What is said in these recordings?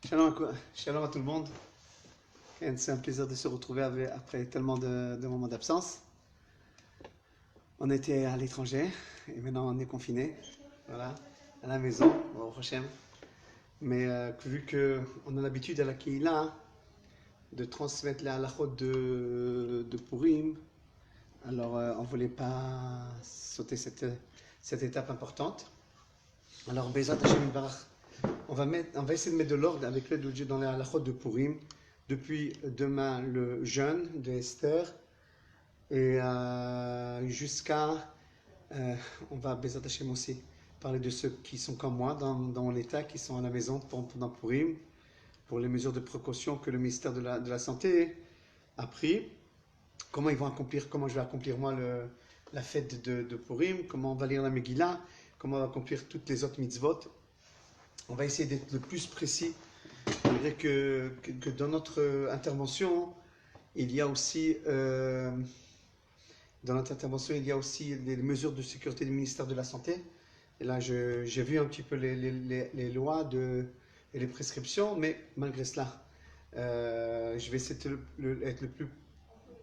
Shalom à tout le monde. C'est un plaisir de se retrouver après tellement de moments d'absence. On était à l'étranger et maintenant on est confiné, voilà, à la maison, au Hachem. Mais vu qu'on a l'habitude à la Kehila de transmettre les halachot de Purim, alors on ne voulait pas sauter cette étape importante. Alors, Bezat Hashem Yitbarach, on va essayer de mettre de l'ordre avec l'aide de Dieu dans les halachot de Purim. Depuis demain, le jeûne de Esther et jusqu'à, on va Bezat Hashem aussi parler de ceux qui sont comme moi dans l'état, qui sont à la maison pendant Purim, pour les mesures de précaution que le ministère de la Santé a pris. Comment je vais accomplir moi la fête de Purim, comment on va lire la Megillah, comment on va accomplir toutes les autres mitzvot. On va essayer d'être le plus précis, malgré que dans notre intervention, il y a aussi les mesures de sécurité du ministère de la Santé. Et là, j'ai vu un petit peu les lois et les prescriptions, mais malgré cela, je vais essayer d'être le plus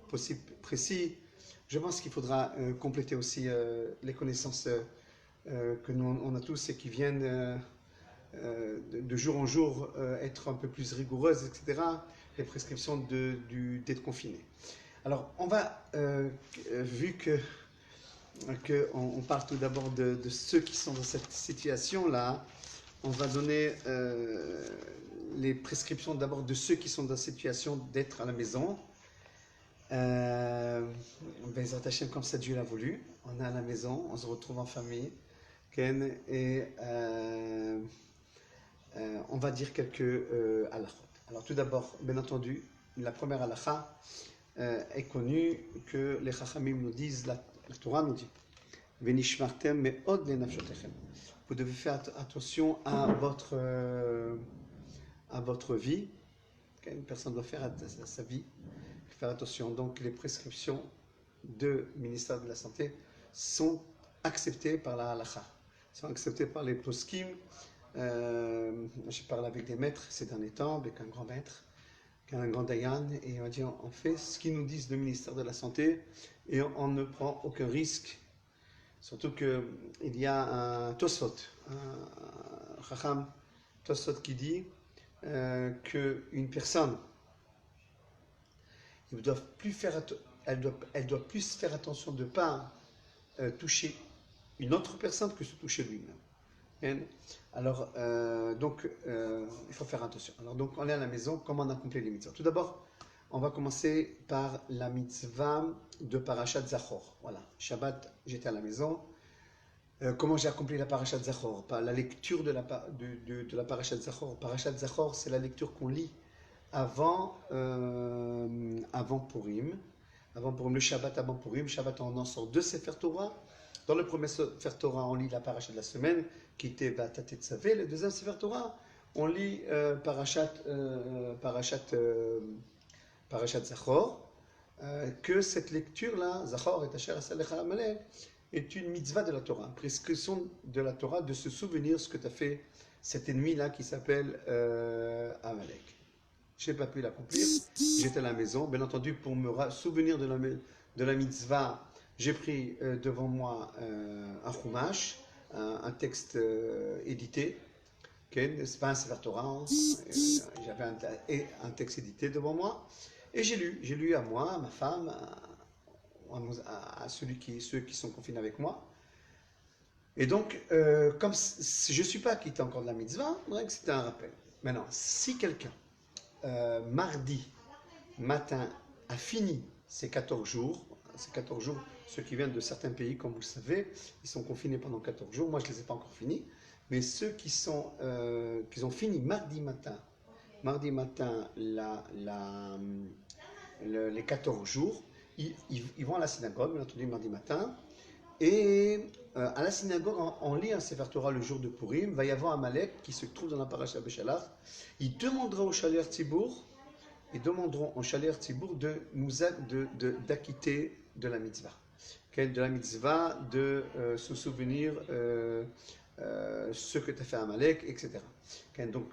possible précis. Je pense qu'il faudra compléter aussi les connaissances que nous on a tous et qui viennent de jour en jour être un peu plus rigoureuses, etc. Les prescriptions d'être confiné. Alors, on va, vu qu'on parle tout d'abord de ceux qui sont dans cette situation-là, on va donner les prescriptions d'abord de ceux qui sont dans la situation d'être à la maison. Bezat Hashem, comme ça Dieu l'a voulu, on est à la maison, on se retrouve en famille, Ken, et on va dire quelques halachot. Alors tout d'abord, bien entendu, la première halakha est connue que les chachamim nous disent, la Torah nous dit, Venishmartem me'od lenafshotechem. Vous devez faire attention à votre vie. Une personne doit faire à sa vie, faire attention. Donc les prescriptions du ministère de la Santé sont acceptées par la halakha, sont acceptées par les poskim. Je parle avec des maîtres ces derniers temps, avec un grand maître, un grand dayan, et on va dire on fait ce qu'ils nous disent le ministère de la Santé et on ne prend aucun risque. Surtout qu'il y a un Tosfot, un Chacham Tosfot qui dit qu'une personne, elle doit plus faire attention de ne pas toucher une autre personne que se toucher lui-même. Alors, il faut faire attention. Alors, donc, on est à la maison, comment on accomplit les mitzvahs? Tout d'abord, on va commencer par la mitzvah de Parashat Zachor. Voilà, Shabbat, j'étais à la maison. Comment j'ai accompli la Parashat Zachor? La lecture de la Parashat Zachor. Parashat Zachor, c'est la lecture qu'on lit avant Purim. Avant Purim, le Shabbat avant Purim. Shabbat, on en sort deux Sefer Torah. Dans le premier Sefer Torah, on lit la Parashat de la semaine, qui était Va'ata Tetzavé. Le deuxième Sefer Torah, on lit Parashat Zachor. Que cette lecture-là, Zachor et Asher Asalecha Amalek, est une mitzvah de la Torah, prescription de la Torah de se souvenir ce que tu as fait cet ennemi-là qui s'appelle Amalek. Je n'ai pas pu l'accomplir, j'étais à la maison. Bien entendu, pour me souvenir de la mitzvah, j'ai pris devant moi un chumash, un texte édité. Okay, c'est pas un Sefer Torah, hein. J'avais un texte édité devant moi. Et j'ai lu à moi, à ma femme, à ceux qui sont confinés avec moi. Et donc, comme je ne suis pas quitté encore de la mitzvah, c'était un rappel. Maintenant, si quelqu'un, mardi matin, a fini ces 14 jours, ceux qui viennent de certains pays, comme vous le savez, ils sont confinés pendant 14 jours, moi je ne les ai pas encore finis, mais ceux qui ont fini mardi matin, les 14 jours, ils vont à la synagogue, bien entendu, mardi matin, et à la synagogue, on lit un Sefer Torah le jour de Purim, va y avoir Amalek qui se trouve dans la paracha Beshalach, il demandera au Shaler Tzibour, ils demanderont au Shaler Tzibour d'acquitter de la mitzvah. De la mitzvah, de se souvenir ce que tu as fait à Amalek, etc. Donc,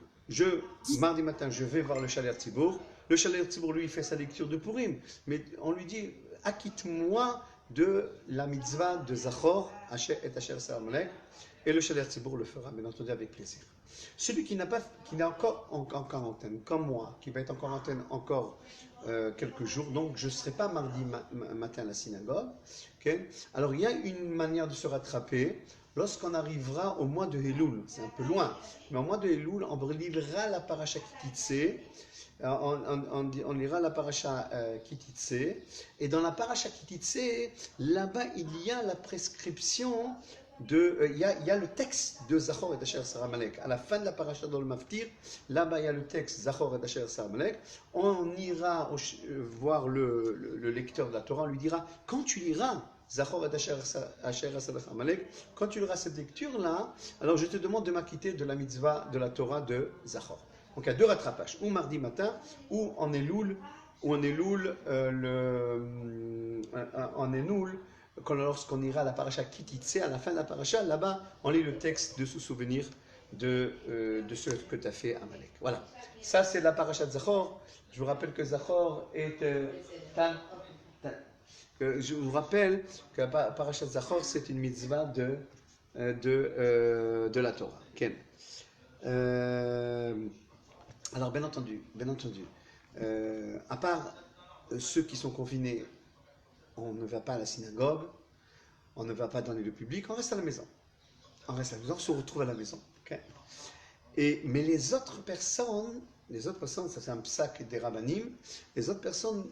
mardi matin, je vais voir le Shaler Tzibour. Le Shaler Tzibour, lui, il fait sa lecture de Purim. Mais on lui dit, acquitte-moi de la mitzvah de Zachor et Asher Saramalek. Et le Shaler Tzibour le fera, bien entendu, avec plaisir. Celui qui n'est encore en quarantaine, comme moi, qui va être en quarantaine encore quelques jours, donc je ne serai pas mardi matin à la synagogue. Okay? Alors il y a une manière de se rattraper. Lorsqu'on arrivera au mois de Elul, c'est un peu loin, mais au mois de Elul, on lira la paracha Kititse, on lira la paracha Kititse, et dans la paracha Kititse, là-bas, il y a la prescription il y a le texte de Zachor et Asher Saramalek. À la fin de la paracha dans le Maftir, là-bas il y a le texte Zachor et Asher Saramalek. On ira voir le lecteur de la Torah, on lui dira, quand tu liras Zachor et Asher Saramalek, quand tu liras cette lecture-là, alors je te demande de m'acquitter de la mitzvah de la Torah de Zachor. Donc il y a deux rattrapages, ou mardi matin, ou en Elul, lorsqu'on ira à la paracha Kititse, à la fin de la paracha, là-bas, on lit le texte de sous-souvenir de ce que tu as fait à Malek. Voilà. Ça, c'est la paracha de Zachor. Je vous rappelle que Zachor est... je vous rappelle que la paracha de Zachor, c'est une mitzvah de la Torah. Ken. Alors, bien entendu, à part ceux qui sont confinés, on ne va pas à la synagogue, on ne va pas dans les lieux publics, on reste à la maison. On se retrouve à la maison. Okay? Mais les autres personnes, ça c'est un psak des rabbanim, les autres personnes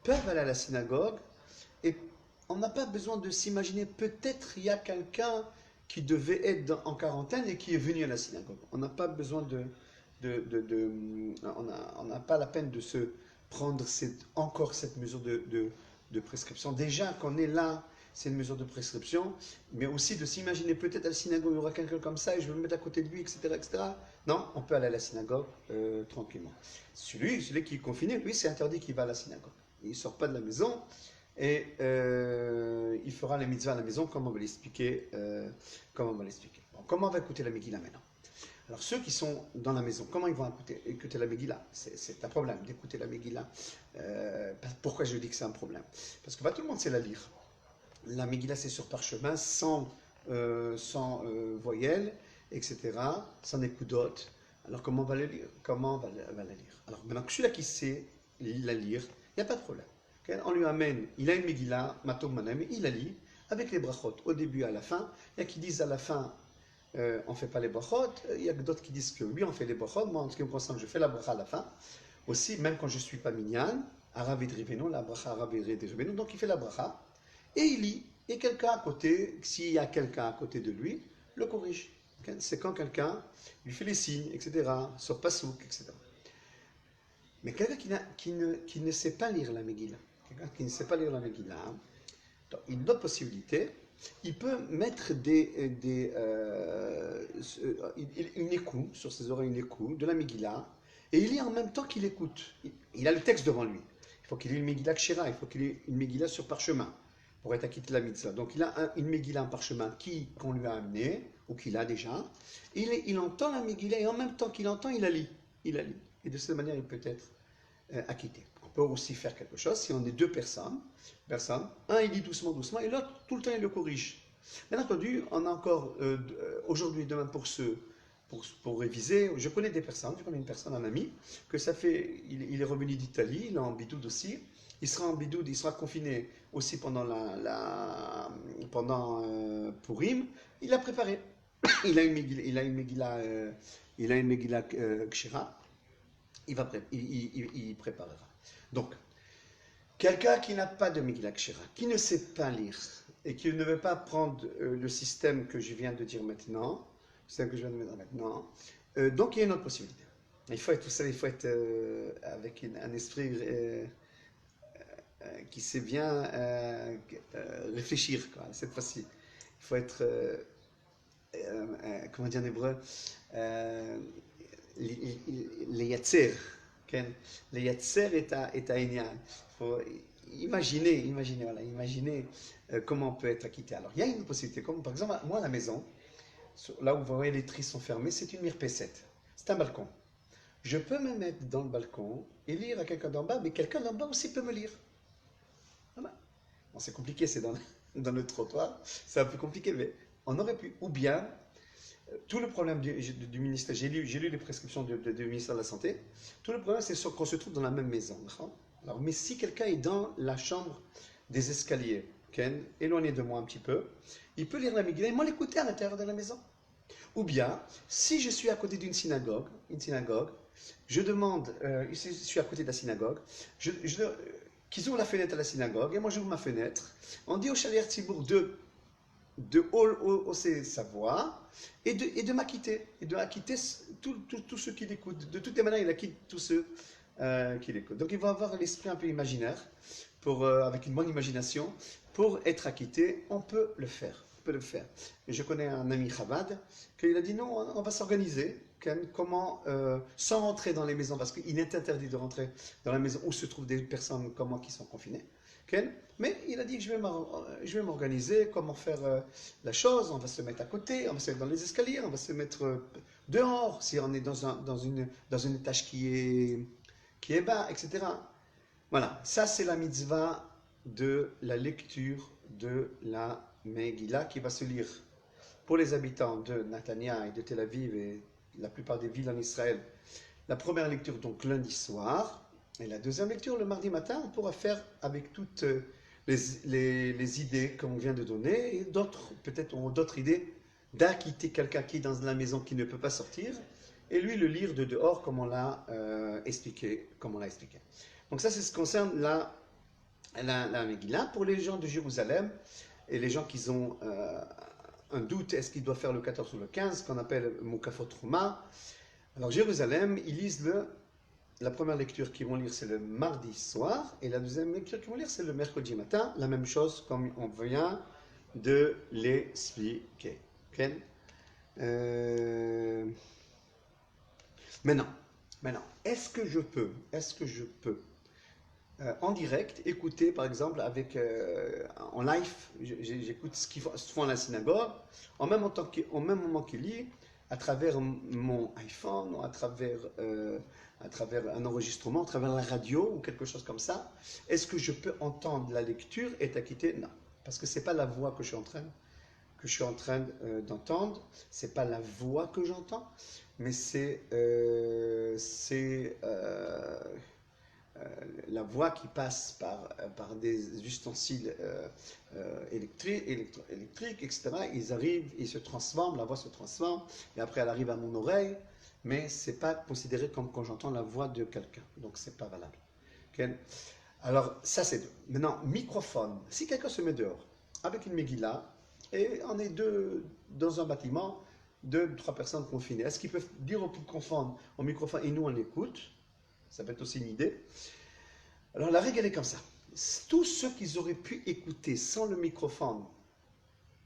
peuvent aller à la synagogue et on n'a pas besoin de s'imaginer, peut-être il y a quelqu'un qui devait être en quarantaine et qui est venu à la synagogue. On n'a pas besoin on n'a pas la peine de se prendre encore cette mesure de prescription. Déjà qu'on est là, c'est une mesure de prescription, mais aussi de s'imaginer peut-être à la synagogue, il y aura quelqu'un comme ça et je vais me mettre à côté de lui, etc. etc. Non, on peut aller à la synagogue tranquillement. Celui qui est confiné, lui, c'est interdit qu'il va à la synagogue. Il ne sort pas de la maison et il fera les mitzvahs à la maison, comme on va l'expliquer. Bon, comment on va écouter la Megillah maintenant? Alors ceux qui sont dans la maison, comment ils vont écouter la Megillah? C'est un problème d'écouter la Megillah. Pourquoi je dis que c'est un problème? Parce que pas tout le monde sait la lire. La Megillah c'est sur parchemin, sans voyelles, etc., sans écoudotes. Alors comment on va la lire? Alors maintenant que celui-là qui sait la lire, il n'y a pas de problème. Okay? On lui amène, il a une Megillah, Matom Manem, il la lit avec les brachot au début et à la fin. Il y a qui disent à la fin, on ne fait pas les brachot. Il y a d'autres qui disent que oui, on fait les brachot. Moi, en ce qui me concerne, je fais la bracha à la fin. Aussi, même quand je ne suis pas minyan, Arav et Driveno, la bracha Arav et Driveno, donc il fait la bracha. Et il lit. Et quelqu'un à côté, s'il y a quelqu'un à côté de lui, le corrige. Okay? C'est quand quelqu'un lui fait les signes, etc., sur Pasouk, etc. Mais quelqu'un qui ne sait pas lire la Megillah, une autre possibilité, il peut mettre une écoute, sur ses oreilles une écoute de la Megillah, et il lit en même temps qu'il écoute. Il a le texte devant lui. Il faut qu'il ait une Megillah Kshira, il faut qu'il ait une Megillah sur parchemin, pour être acquitté de la mitzvah. Donc il a une Megillah en parchemin qu'on lui a amené, ou qu'il a déjà. Il entend la Megillah, et en même temps qu'il entend, il la lit. Et de cette manière, il peut être acquitté. On peut aussi faire quelque chose, si on est deux personnes, un il lit doucement, et l'autre, tout le temps, il le corrige. Bien entendu, on a encore, aujourd'hui et demain, pour réviser, je connais une personne, un ami, que ça fait, il est revenu d'Italie, il est en bidoud aussi, il sera en bidoud, il sera confiné aussi pendant Purim, il a préparé. Il a une Megillah Kshira, il préparera. Donc, quelqu'un qui n'a pas de Megillah Kshira, qui ne sait pas lire, et qui ne veut pas prendre le système que je viens de dire maintenant, donc il y a une autre possibilité. Il faut être avec un esprit qui sait bien réfléchir, quoi, cette fois-ci. Il faut être, comment dire en hébreu, les yatser. Les yatser est à Inyan. Il faut imaginer comment on peut être acquitté. Alors, il y a une possibilité, comme par exemple, moi à la maison, là où vous voyez les tris sont fermés, c'est une mirpesset. c'est un balcon. Je peux me mettre dans le balcon et lire à quelqu'un d'en bas, mais quelqu'un d'en bas aussi peut me lire. Voilà. Bon, c'est compliqué, c'est dans le trottoir, c'est un peu compliqué, mais on aurait pu. Ou bien, tout le problème du ministère, j'ai lu les prescriptions du ministère de la Santé, tout le problème c'est qu'on se trouve dans la même maison. Alors, mais si quelqu'un est dans la chambre des escaliers, Ken, éloigné de moi un petit peu, il peut lire la Megillah et moi l'écouter à l'intérieur de la maison. Ou bien, si je suis à côté d'une synagogue, je demande, si je suis à côté de la synagogue, qu'ils ouvrent la fenêtre à la synagogue, et moi j'ouvre ma fenêtre. On dit au Shaliach Tzibour de hausser sa voix et de m'acquitter. Et de acquitter tous ceux qui l'écoutent. De toutes les manières, il acquitte tous ceux qui l'écoutent. Donc il va avoir l'esprit un peu imaginaire, avec une bonne imagination, pour être acquitté. On peut le faire. Et je connais un ami Chabad qui a dit non, on va s'organiser. Comment, sans rentrer dans les maisons, parce qu'il est interdit de rentrer dans la maison où se trouvent des personnes comme moi qui sont confinées. Mais il a dit que je vais m'organiser, comment faire la chose. On va se mettre à côté, on va se mettre dans les escaliers, on va se mettre dehors si on est dans un étage qui est bas, etc. Voilà, ça c'est la mitzvah de la lecture de la Megillah qui va se lire pour les habitants de Natania et de Tel Aviv et la plupart des villes en Israël. La première lecture donc lundi soir et la deuxième lecture le mardi matin. On pourra faire avec toutes les idées qu'on vient de donner et d'autres peut-être ont d'autres idées d'acquitter quelqu'un qui est dans la maison qui ne peut pas sortir et lui le lire de dehors comme on l'a expliqué. Donc ça c'est ce qui concerne la Megillah. Pour les gens de Jérusalem et les gens qui ont un doute, est-ce qu'il doit faire le 14 ou le 15, qu'on appelle Mukafot Trouma. Alors Jérusalem, ils lisent la première lecture qu'ils vont lire, c'est le mardi soir, et la deuxième lecture qu'ils vont lire, c'est le mercredi matin. La même chose comme on vient de l'expliquer. Okay? Maintenant, est-ce que je peux en direct, écouter par exemple en live, j'écoute ce qu'ils font à la synagogue, au même moment qu'ils lisent, à travers mon iPhone, ou à travers un enregistrement, à travers la radio ou quelque chose comme ça. Est-ce que je peux entendre la lecture et t'acquitter? Non, parce que ce n'est pas la voix que je suis en train d'entendre, c'est pas la voix que j'entends, mais c'est la voix qui passe par des ustensiles électriques, etc. Ils arrivent, ils se transforment, la voix se transforme, et après elle arrive à mon oreille, mais ce n'est pas considéré comme quand j'entends la voix de quelqu'un, donc ce n'est pas valable. Okay? Alors, ça c'est deux. Maintenant, microphone. Si quelqu'un se met dehors, avec une Megillah, et on est deux dans un bâtiment, 2-3 personnes confinées, est-ce qu'ils peuvent dire au microphone et nous on l'écoute? Ça peut être aussi une idée. Alors la règle elle est comme ça. Tous ceux qui auraient pu écouter sans le microphone,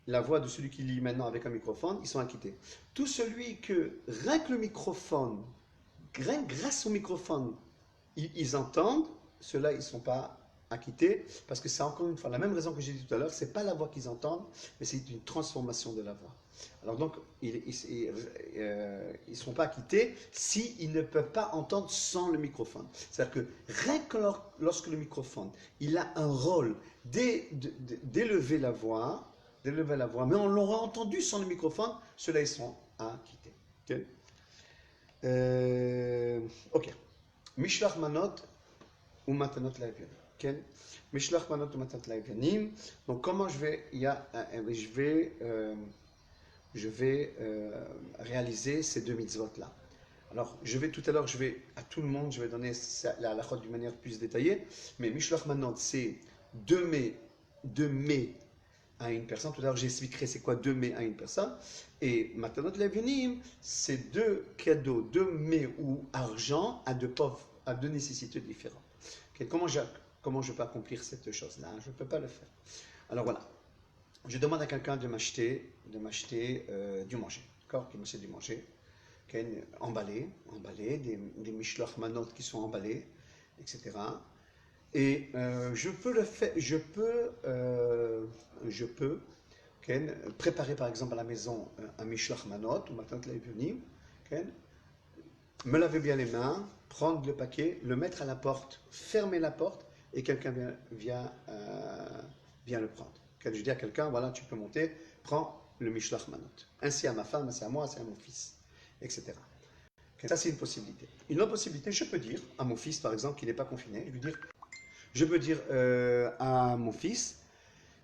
la voix de celui qui lit maintenant avec un microphone, ils sont acquittés. Tout celui que, rien que le microphone, grâce au microphone, ils entendent, ceux-là ils ne sont pas acquittés, parce que c'est encore une fois la même raison que j'ai dit tout à l'heure, ce n'est pas la voix qu'ils entendent, mais c'est une transformation de la voix. Alors donc, ils ne sont pas acquittés s'ils ne peuvent pas entendre sans le microphone. C'est-à-dire que rien que lorsque le microphone, il a un rôle d'élever la voix, mais on l'aura entendu sans le microphone, ceux-là ils sont acquittés. Ok. Mishlach manot ou matanot laevyanim. Mishlach manot ou matanot laevyanim. Donc comment je vais réaliser ces deux mitzvot-là. Alors, tout à l'heure, à tout le monde, je vais donner la halachot d'une manière plus détaillée, mais Mishlach Manot, c'est deux mets à une personne. Tout à l'heure, j'expliquerai c'est quoi deux mets à une personne. Et Matanot Levyanim, c'est deux cadeaux, deux mets ou argent à deux pauvres, à deux nécessités différentes. Okay, comment je peux accomplir cette chose-là? Je ne peux pas le faire. Alors voilà. Je demande à quelqu'un de m'acheter du manger, d'accord? Qui m'achète du manger, emballé, des Mishlach Manot qui sont emballés, etc. Et je peux préparer par exemple à la maison un Mishlach Manot ou Matanot Levyanim, me laver bien les mains, prendre le paquet, le mettre à la porte, fermer la porte et quelqu'un vient le prendre. Quand je dis à quelqu'un, voilà, tu peux monter, prends le Mishlach Manot. Ainsi à ma femme, ainsi à moi, ainsi à mon fils, etc. Ça, c'est une possibilité. Une autre possibilité, je peux dire à mon fils, par exemple, qui n'est pas confiné, je peux dire à mon fils,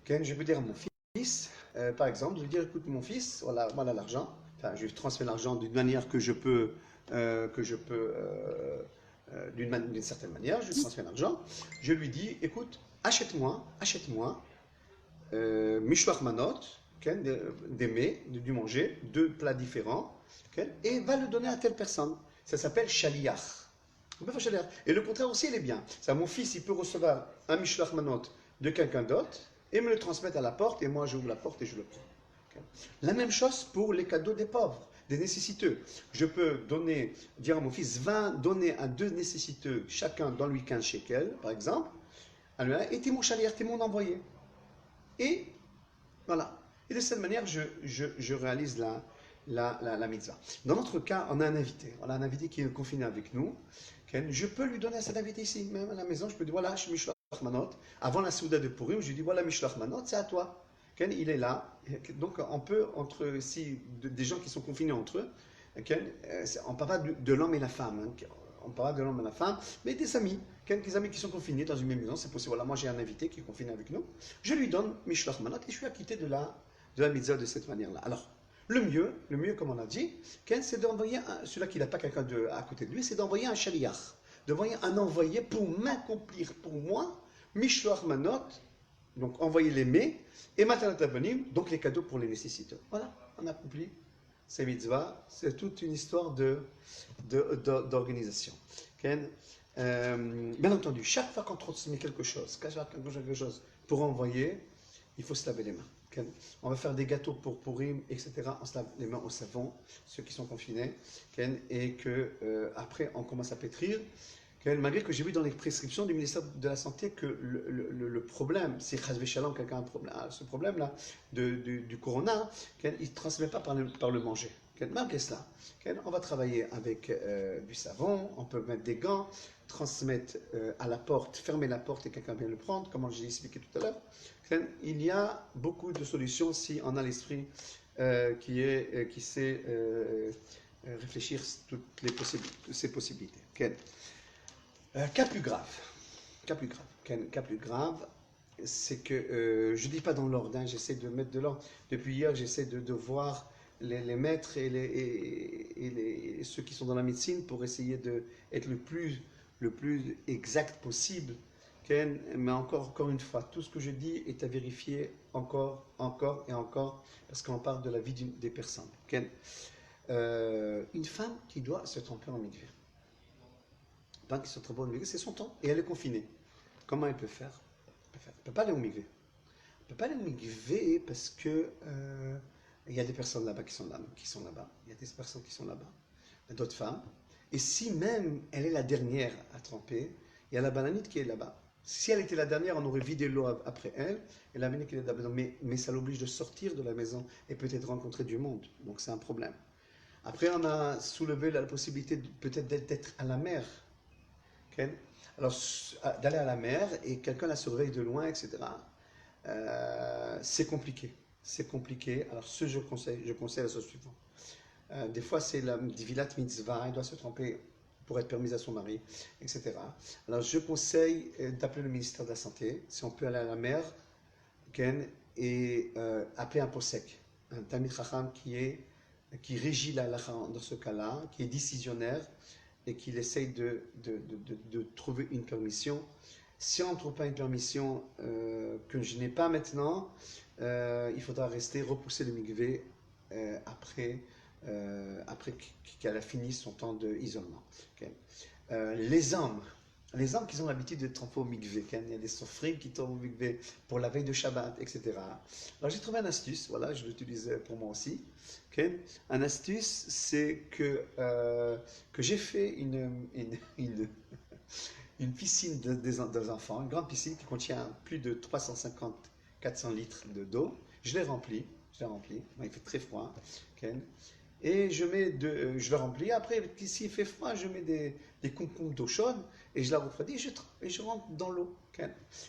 je peux dire à mon fils, par exemple, je vais dire, écoute, mon fils, voilà l'argent. Enfin, je transfère l'argent d'une manière que je peux, d'une certaine manière, je lui transfère l'argent. Je lui dis, écoute, achète-moi, Mishloach Manot, des mets, du manger, deux plats différents, et va le donner à telle personne. Ça s'appelle Shaliach. Et le contraire aussi, il est bien. Ça, mon fils, il peut recevoir un Mishloach Manot de quelqu'un d'autre et me le transmettre à la porte, et moi, j'ouvre la porte et je le prends. La même chose pour les cadeaux des pauvres, des nécessiteux. Je peux dire à mon fils, va donner à deux nécessiteux, chacun dans lui 15 shekels, par exemple, et t'es mon chalier, t'es mon envoyé. Et voilà. Et de cette manière, je réalise la mitzvah. Dans notre cas, on a un invité. On a un invité qui est confiné avec nous. Je peux lui donner à cet invité ici, même à la maison. Je peux dire, voilà, je suis Mishloach Manot. Avant la Souda de Purim, je lui dis, voilà, Mishloach Manot, c'est à toi. Il est là. Donc, on peut, des gens qui sont confinés entre eux, on ne parle pas de l'homme et la femme. On parle de l'homme et la femme, mais des amis. Quelques amis qui sont confinés dans une même maison, c'est possible. Voilà, moi, j'ai un invité qui est confiné avec nous. Je lui donne Mishloach Manot et je suis acquitté de la mitzvah de cette manière-là. Alors, le mieux, comme on a dit, c'est d'envoyer, celui-là qui n'a pas quelqu'un à côté de lui, c'est d'envoyer un shaliach, d'envoyer un envoyé pour m'accomplir pour moi, Mishloach Manot, donc envoyer les mets, et Matanat Avanim, donc les cadeaux pour les nécessiteux. Voilà, on a accompli ces mitzvahs. C'est toute une histoire d'organisation. Bien entendu, chaque fois qu'on transmet quelque chose pour envoyer, il faut se laver les mains. On va faire des gâteaux pour Purim, etc. On se lave les mains au savon, ceux qui sont confinés, et que après on commence à pétrir. Malgré que j'ai vu dans les prescriptions du ministère de la Santé que le problème, si Shalom, quelqu'un a ce problème-là du corona, il ne transmet pas par le manger. Malgré cela, on va travailler avec du savon, on peut mettre des gants, transmettre à la porte, fermer la porte et quelqu'un vient le prendre, comme j'ai expliqué tout à l'heure. Il y a beaucoup de solutions si on a l'esprit qui sait réfléchir toutes ces possibilités. Cas plus grave. Cas plus grave, c'est que je ne dis pas dans l'ordre, j'essaie de mettre de l'ordre. Depuis hier, j'essaie de voir les maîtres et ceux qui sont dans la médecine pour essayer d'être le plus exact possible. Mais encore une fois, tout ce que je dis est à vérifier encore et encore, parce qu'on parle de la vie des personnes. Une femme qui doit se tromper en mikvé. Tant qu'ils sont très bons au mikvé, c'est son temps. Et elle est confinée. Comment elle peut faire? Elle ne peut pas aller au mikvé. Elle ne peut pas aller au mikvé parce que il y a des personnes là-bas qui sont là-bas. Il y a des personnes qui sont là-bas. Il y a d'autres femmes. Et si même elle est la dernière à tremper, il y a la bananite qui est là-bas. Si elle était la dernière, on aurait vidé l'eau après elle. Et la bananite qui est là-bas. Mais ça l'oblige de sortir de la maison et peut-être rencontrer du monde. Donc c'est un problème. Après, on a soulevé la possibilité peut-être d'être à la mer. Alors, d'aller à la mer et quelqu'un la surveille de loin, etc. C'est compliqué. C'est compliqué. Alors, je conseille la chose suivante. Des fois, c'est la divilat mitzvah, elle doit se tromper pour être permise à son mari, etc. Alors, je conseille d'appeler le ministère de la Santé, si on peut aller à la mer, et appeler un posek, un tamid chacham qui régit la halakha dans ce cas-là, qui est décisionnaire, et qu'il essaye de trouver une permission. Si on ne trouve pas une permission que je n'ai pas maintenant, il faudra repousser le mikvé après qu'elle a fini son temps d'isolement. Les hommes qui ont l'habitude de tremper au mikvé, il y a des sofrim qui tombent au mikvé pour la veille de Shabbat, etc. Alors j'ai trouvé une astuce, voilà, je l'utilise pour moi aussi. Une astuce, c'est que j'ai fait une piscine des enfants, une grande piscine qui contient plus de 350-400 litres d'eau. Je l'ai remplie, il fait très froid. et je le remplis. Après, s'il fait froid, je mets des concombres d'eau chaude et je la refroidis et je rentre dans l'eau. Ok.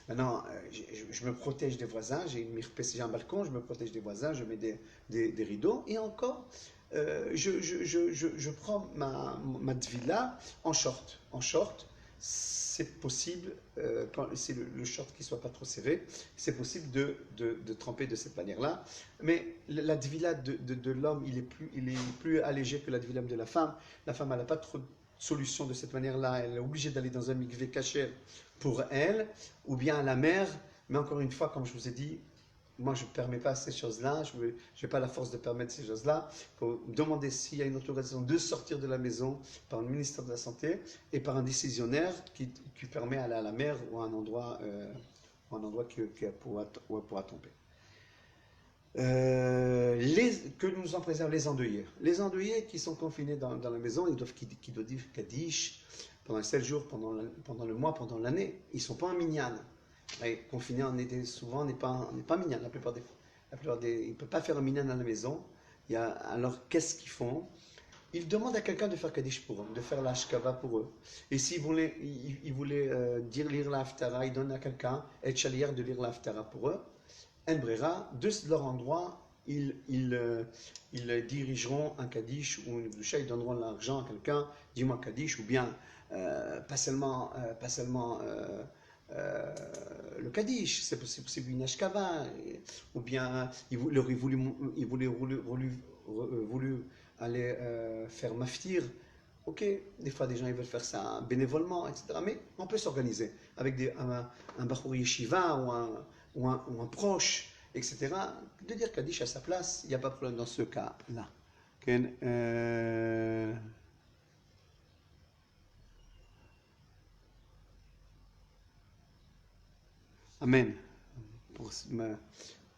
Maintenant, je me protège des voisins. J'ai un balcon, je me protège des voisins, je mets des rideaux. Et encore, je prends ma tvila en short. En short, c'est possible, quand c'est le short qui ne soit pas trop serré, c'est possible de tremper de cette manière-là. Mais la tvila de l'homme, il est plus allégé que la tvila de la femme. La femme, elle n'a pas trop de solution de cette manière-là. Elle est obligée d'aller dans un mikvé kasher pour elle, ou bien à la mer. Mais encore une fois, comme je vous ai dit, moi, je ne permets pas ces choses-là. Je n'ai pas la force de permettre ces choses-là. Il faut demander s'il y a une autorisation de sortir de la maison par le ministère de la Santé et par un décisionnaire qui permet d'aller à la mer ou à un endroit, qui pourra tomber. Que nous en préservent les endeuillés. Les endeuillés qui sont confinés dans la maison, qui doivent dire Kaddish pendant 7 jours, pendant le mois, pendant l'année. Ils ne sont pas en minyan. Confinés, souvent, on n'est pas minyan la plupart des fois. Ils ne peuvent pas faire un minyan à la maison. Alors, qu'est-ce qu'ils font? Ils demandent à quelqu'un de faire Kaddish pour eux, de faire la shkava pour eux. Et s'ils voulaient, lire la haftara, ils donnent à quelqu'un, et chalier de lire la haftara pour eux. En brera, de leur endroit, ils dirigeront un Kaddish ou une Gdusha, ils donneront l'argent à quelqu'un, dis-moi Kaddish, ou bien pas seulement le Kaddish, c'est possible une Ashkava, ou bien il voulait voulu aller faire maftir. Ok, des fois des gens ils veulent faire ça bénévolement, etc. Mais on peut s'organiser avec un Bachour Yeshiva ou un proche, etc. De dire Kaddish à sa place, il n'y a pas de problème dans ce cas-là. Okay. Amen. Pour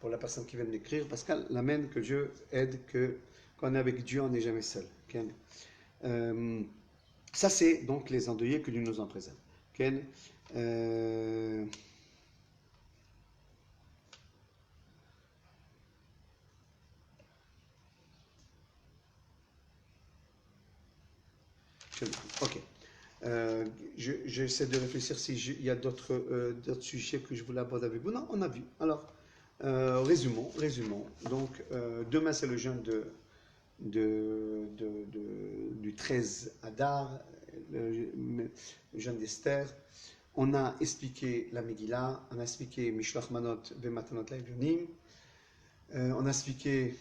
la personne qui vient de l'écrire, Pascal, l'Amen, que Dieu aide, que quand on est avec Dieu, on n'est jamais seul. Okay. Ça, c'est donc les endeuillés que Dieu nous en préserve. Okay. Ok. J'essaie de réfléchir s'il y a d'autres sujets que je voulais aborder avec vous. Non, on a vu. Alors, résumons. Donc, demain, c'est le jeûne du 13 Adar, le jeûne d'Esther. On a expliqué la Megillah, on a expliqué Mishlach Manot Vematanot Laivyonim, on a expliqué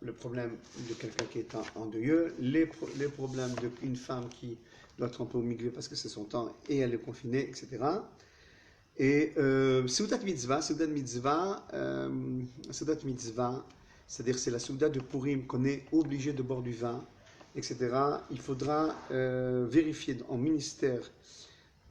le problème de quelqu'un qui est endeuilleux, les problèmes d'une femme qui doit tremper au milieu parce que c'est son temps et elle est confinée, etc. Et Seudat Mitzvah, c'est-à-dire c'est la Seudat de Purim qu'on est obligé de boire du vin, etc. Il faudra vérifier en ministère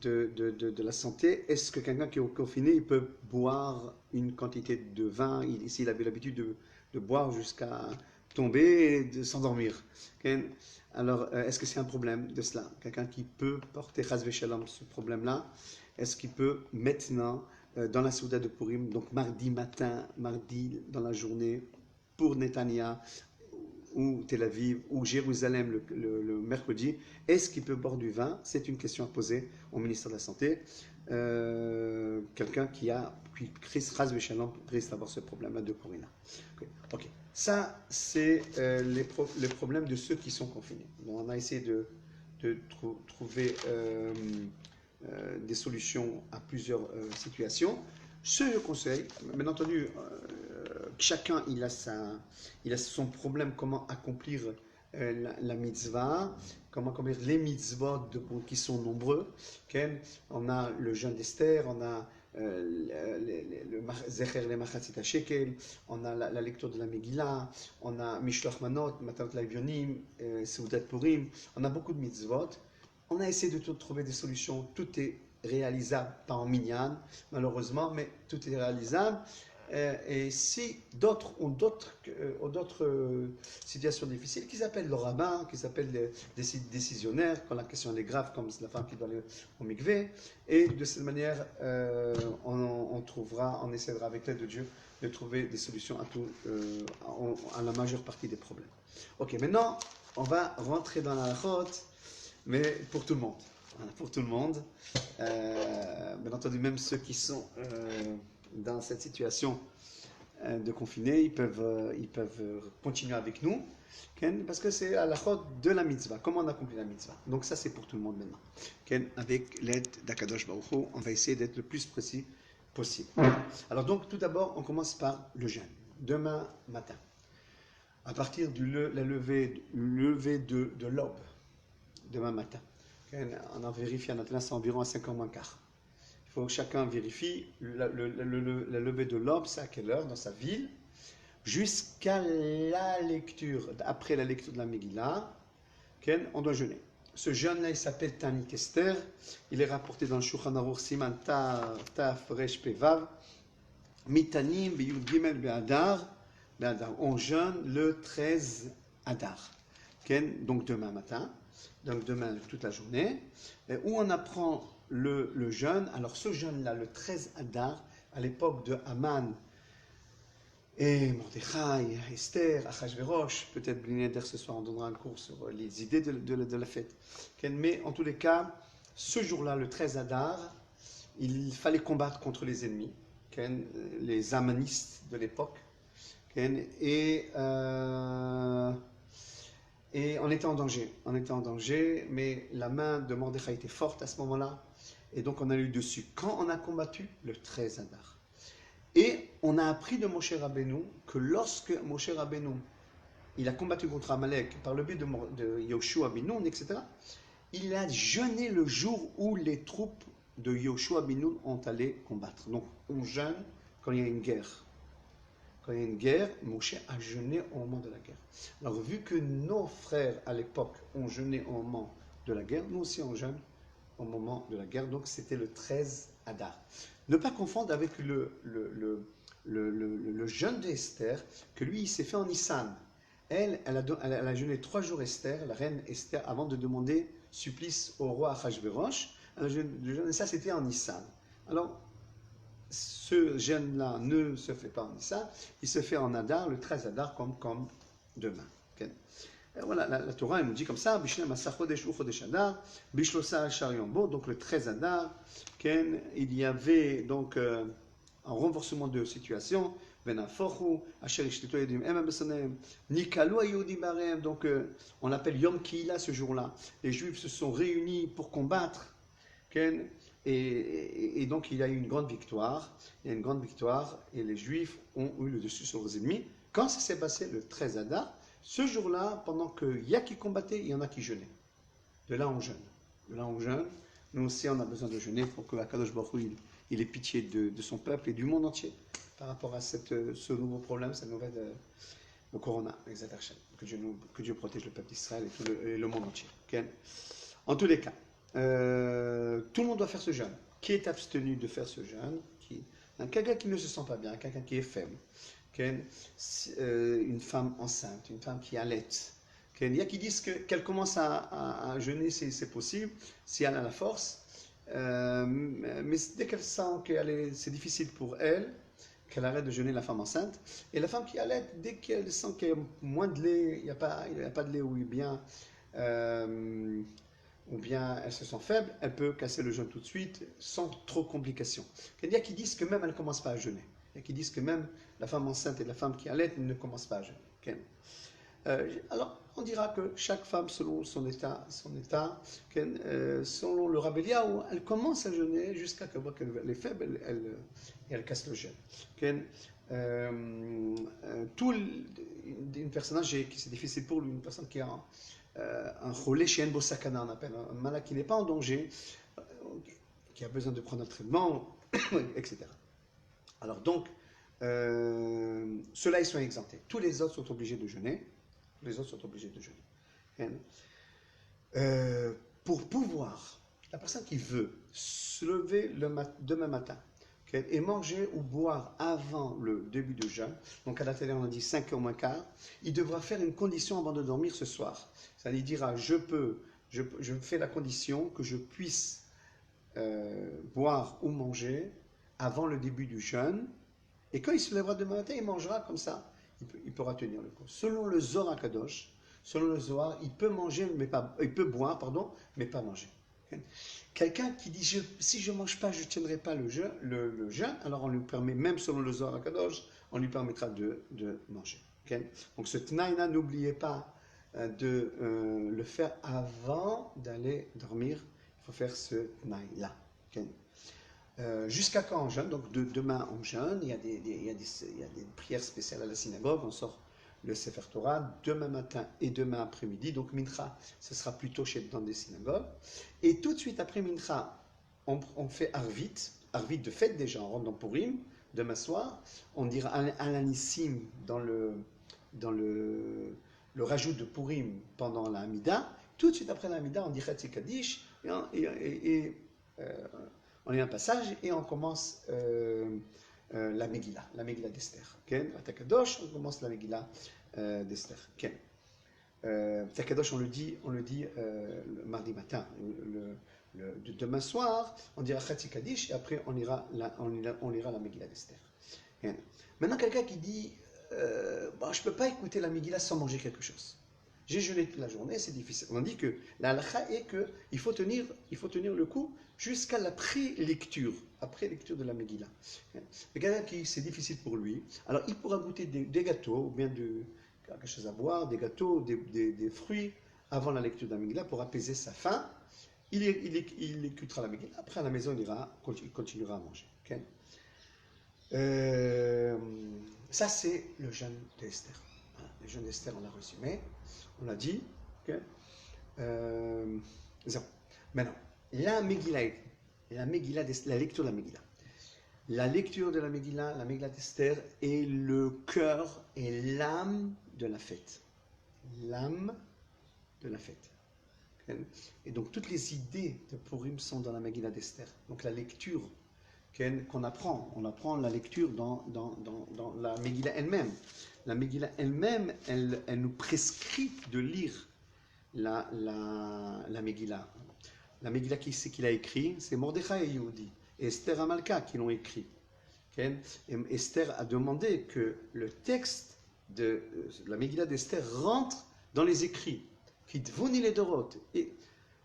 de la santé, est-ce que quelqu'un qui est confiné, il peut boire une quantité de vin, s'il avait l'habitude de boire jusqu'à tomber et de s'endormir. Okay. Alors, est-ce que c'est un problème de cela? Quelqu'un qui peut porter Chazve Shalom ce problème-là, est-ce qu'il peut maintenant, dans la Souda de Purim, donc mardi matin, mardi dans la journée, pour Netanya, ou Tel Aviv, ou Jérusalem le mercredi, est-ce qu'il peut boire du vin? C'est une question à poser au ministère de la Santé. Quelqu'un qui risque d'avoir ce problème-là de Corona. Ok. Ça, c'est les problèmes de ceux qui sont confinés. Bon, on a essayé de trouver des solutions à plusieurs situations. Ce conseil, bien entendu, chacun il a son problème, comment accomplir la mitzvah, comment accomplir les mitzvot qui sont nombreux. On a le jeûne d'Esther, on a le Zecher le Machatzit HaShekel, on a la lecture de la Megillah, on a Mishloach Manot, Matanot Laivyonim, Seudat Purim, on a beaucoup de mitzvot. On a essayé de trouver des solutions, tout est réalisable, pas en minyan, malheureusement, mais tout est réalisable. Et si d'autres ont d'autres situations difficiles, qu'ils appellent le rabbin, qu'ils appellent les décisionnaires, quand la question est grave, comme la femme qui doit aller au mikvé. Et de cette manière, on essaiera avec l'aide de Dieu de trouver des solutions à la majeure partie des problèmes. Ok, maintenant, on va rentrer dans la halachot, mais pour tout le monde. Voilà, pour tout le monde. Bien entendu, même ceux qui sont dans cette situation de confiné, ils peuvent continuer avec nous, parce que c'est à la halachot de la mitzvah, comment on accomplit la mitzvah. Donc ça, c'est pour tout le monde maintenant. Avec l'aide d'Akadosh Baruch Hu, on va essayer d'être le plus précis possible. Alors donc, tout d'abord, on commence par le jeûne. Demain matin, à partir de la levée de l'aube, demain matin, on en vérifie, là c'est environ à 5h moins quart. Il faut que chacun vérifie la levée de l'aube, c'est à quelle heure dans sa ville, jusqu'à la lecture, après la lecture de la Megillah, on doit jeûner. Ce jeûne-là, il s'appelle Tani Kester. Il est rapporté dans le Shulchan Aruch Siman Taf Resh Pevav. Mitanim Beyud Gimel Be'adar. On jeûne le 13 Adar. Donc demain matin, donc demain toute la journée, où on apprend le jeûne. Alors ce jeûne-là, le 13 Adar, à l'époque de Haman et Mordechai, Esther, Achashverosh, peut-être Blineder ce soir on donnera un cours sur les idées de la fête. Mais en tous les cas, ce jour-là, le 13 Adar, il fallait combattre contre les ennemis, les amanistes de l'époque, et on était en danger. On était en danger, mais la main de Mordechai était forte à ce moment-là, et donc on a eu dessus. Quand on a combattu le 13 Adar, et on a appris de Moshe Rabbeinu que lorsque Moshe Rabbeinu il a combattu contre Amalek par le biais de Yoshua bin Nun, etc., il a jeûné le jour où les troupes de Yoshua bin Nun ont allé combattre. Donc on jeûne quand il y a une guerre. Quand il y a une guerre, Moshe a jeûné au moment de la guerre. Alors vu que nos frères à l'époque ont jeûné au moment de la guerre, nous aussi on jeûne au moment de la guerre. Donc c'était le 13 Adar. Ne pas confondre avec le jeûne d'Esther, que lui, il s'est fait en Nissan. Elle a jeûné 3 jours Esther, la reine Esther, avant de demander supplice au roi Achashverosh. Et ça, c'était en Nissan. Alors, ce jeûne-là ne se fait pas en Nissan, il se fait en Adar, le 13 Adar, comme demain. Okay. Voilà, la Torah, elle nous dit comme ça, donc le 13 Adar, il y avait donc un renversement de situation, donc on l'appelle Yom Kihila ce jour-là. Les Juifs se sont réunis pour combattre, et donc il y a eu une grande victoire, et les Juifs ont eu le dessus sur leurs ennemis. Quand ça s'est passé le 13 Adar, ce jour-là, pendant qu'il y a qui combattaient, il y en a qui jeûnaient. De là, on jeûne. Nous aussi, on a besoin de jeûner pour que Akadosh Baruch Hu, il ait pitié de son peuple et du monde entier par rapport à ce nouveau problème, cette nouvelle le corona, que Dieu protège le peuple d'Israël et le monde entier. Okay? En tous les cas, tout le monde doit faire ce jeûne. Qui est abstenu de faire ce jeûne? Quelqu'un qui ne se sent pas bien, quelqu'un qui est faible. Une femme enceinte, une femme qui allaite. Il y a qui disent qu'elle commence à jeûner, c'est possible, si elle a la force. Mais dès qu'elle sent que c'est difficile pour elle, qu'elle arrête de jeûner, la femme enceinte. Et la femme qui allaite, dès qu'elle sent qu'il y a moins de lait, il n'y a pas de lait, ou bien elle se sent faible, elle peut casser le jeûne tout de suite, sans trop de complications. Il y a qui disent que même elle ne commence pas à jeûner. Il y a qui disent que même la femme enceinte et la femme qui allait ne commencent pas à jeûner. Okay. Alors, on dira que chaque femme, selon son état, selon le Rabbi Eliyahu, elle commence à jeûner jusqu'à qu'elle voit qu'elle est faible, elle casse le jeûne. Okay. Une personne âgée, c'est difficile pour lui, une personne qui a un cholé chez Enbo Sakana, on appelle un malade qui n'est pas en danger, qui a besoin de prendre un traitement, etc. Alors donc, ceux-là, ils sont exemptés. Tous les autres sont obligés de jeûner. Pour pouvoir, la personne qui veut se lever demain matin, ok, et manger ou boire avant le début du jeûne, donc à la télé on a dit 5 heures moins quart, il devra faire une condition avant de dormir ce soir. Ça lui dira, je fais la condition que je puisse boire ou manger avant le début du jeûne, et quand il se lèvera demain matin, il mangera comme ça, il pourra tenir le coup. Selon le Zohar Kadosh, selon le Zohar, il peut manger, il peut boire, pardon, mais pas manger. Quelqu'un qui dit si je ne mange pas, je ne tiendrai pas le jeûne, alors on lui permet, même selon le Zohar Kadosh, on lui permettra de manger. Okay? Donc ce tnaïna, n'oubliez pas de le faire avant d'aller dormir. Il faut faire ce tnaï-là. Okay? Jusqu'à quand on jeûne? Donc demain on jeûne, il y a des prières spéciales à la synagogue, on sort le Sefer Torah demain matin et demain après-midi. Donc Mincha, ce sera plutôt dans des synagogues. Et tout de suite après Mincha, on fait Arvit de fête déjà, on rentre dans Purim, demain soir. On dira Alanissim dans le rajout de Purim pendant la Hamida. Tout de suite après la Hamida, on dit Chatzi Kaddish et on lit un passage et on commence la Megillah d'Esther. Okay? À Takadosh, on commence la Megillah d'Esther. Okay? Takadosh, on le dit le mardi matin. Demain soir, on dira Chatzi Kaddish et après on lira la Megillah d'Esther. Okay? Maintenant, quelqu'un qui dit bon, je ne peux pas écouter la Megillah sans manger quelque chose. J'ai jeûné toute la journée, c'est difficile. On dit que la halakha est qu'il faut tenir le coup jusqu'à la pré-lecture, après lecture de la Megillah. Mais quelqu'un qui c'est difficile pour lui, alors il pourra goûter des gâteaux, ou bien quelque chose à boire, des gâteaux, des fruits, avant la lecture de la Megillah pour apaiser sa faim. Il écoutera la Megillah. Après à la maison, il continuera à manger. Okay? Ça c'est le jeûne d'Esther. Voilà, le jeûne d'Esther, on l'a résumé. On l'a dit. Okay. Maintenant, la Megillah, la lecture de la Megillah. La lecture de la Megillah d'Esther est le cœur et l'âme de la fête. L'âme de la fête. Okay. Et donc, toutes les idées de Purim sont dans la Megillah d'Esther. Donc, la lecture qu'on apprend, on apprend la lecture dans la Megillah elle-même. La Megillah elle-même, elle nous prescrit de lire la Megillah. La Megillah, qui c'est qui l'a écrit? C'est Mordechai et Yehudi. Et Esther Amalka qui l'ont écrit. Okay? Et Esther a demandé que le texte de la Megillah d'Esther rentre dans les écrits. Kitvuni les Dorot. Et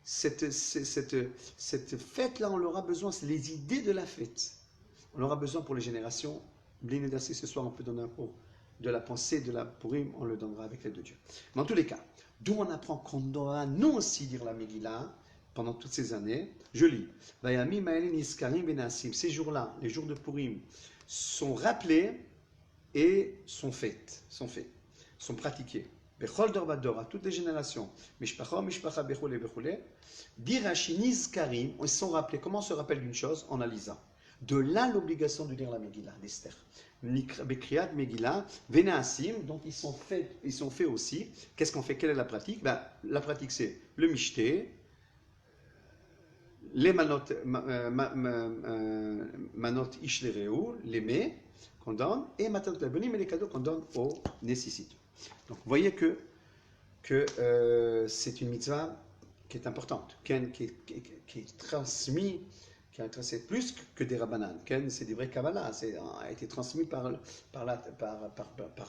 cette fête-là, on aura besoin, c'est les idées de la fête. On aura besoin pour les générations. Blinedersi, ce soir, on peut donner un cours de la pensée de la Purim, on le donnera avec l'aide de Dieu. Mais en tous les cas, d'où on apprend qu'on doit nous aussi lire la Megillah pendant toutes ces années. Je lis. Ces jours-là, les jours de Purim, sont rappelés et sont faits, sont pratiqués. Bechol dor vador, à toutes les générations. Mishpacha, bechole, bechole. Dirashi nizkarim, ils sont rappelés. Comment on se rappelle d'une chose? En la lisant. De là l'obligation de lire la Megillah d'Esther. Bekriat Megillah, Venaasim, donc ils sont faits aussi. Qu'est-ce qu'on fait? Quelle est la pratique? La pratique c'est le mishté, les manot ishlereu, les mets qu'on donne, et matanot labonim, et les cadeaux qu'on donne aux nécessiteux. Donc vous voyez que c'est une mitzvah qui est importante, qui est transmise, c'est plus que des rabbanan. C'est des vrais Kabbalah. A été transmis par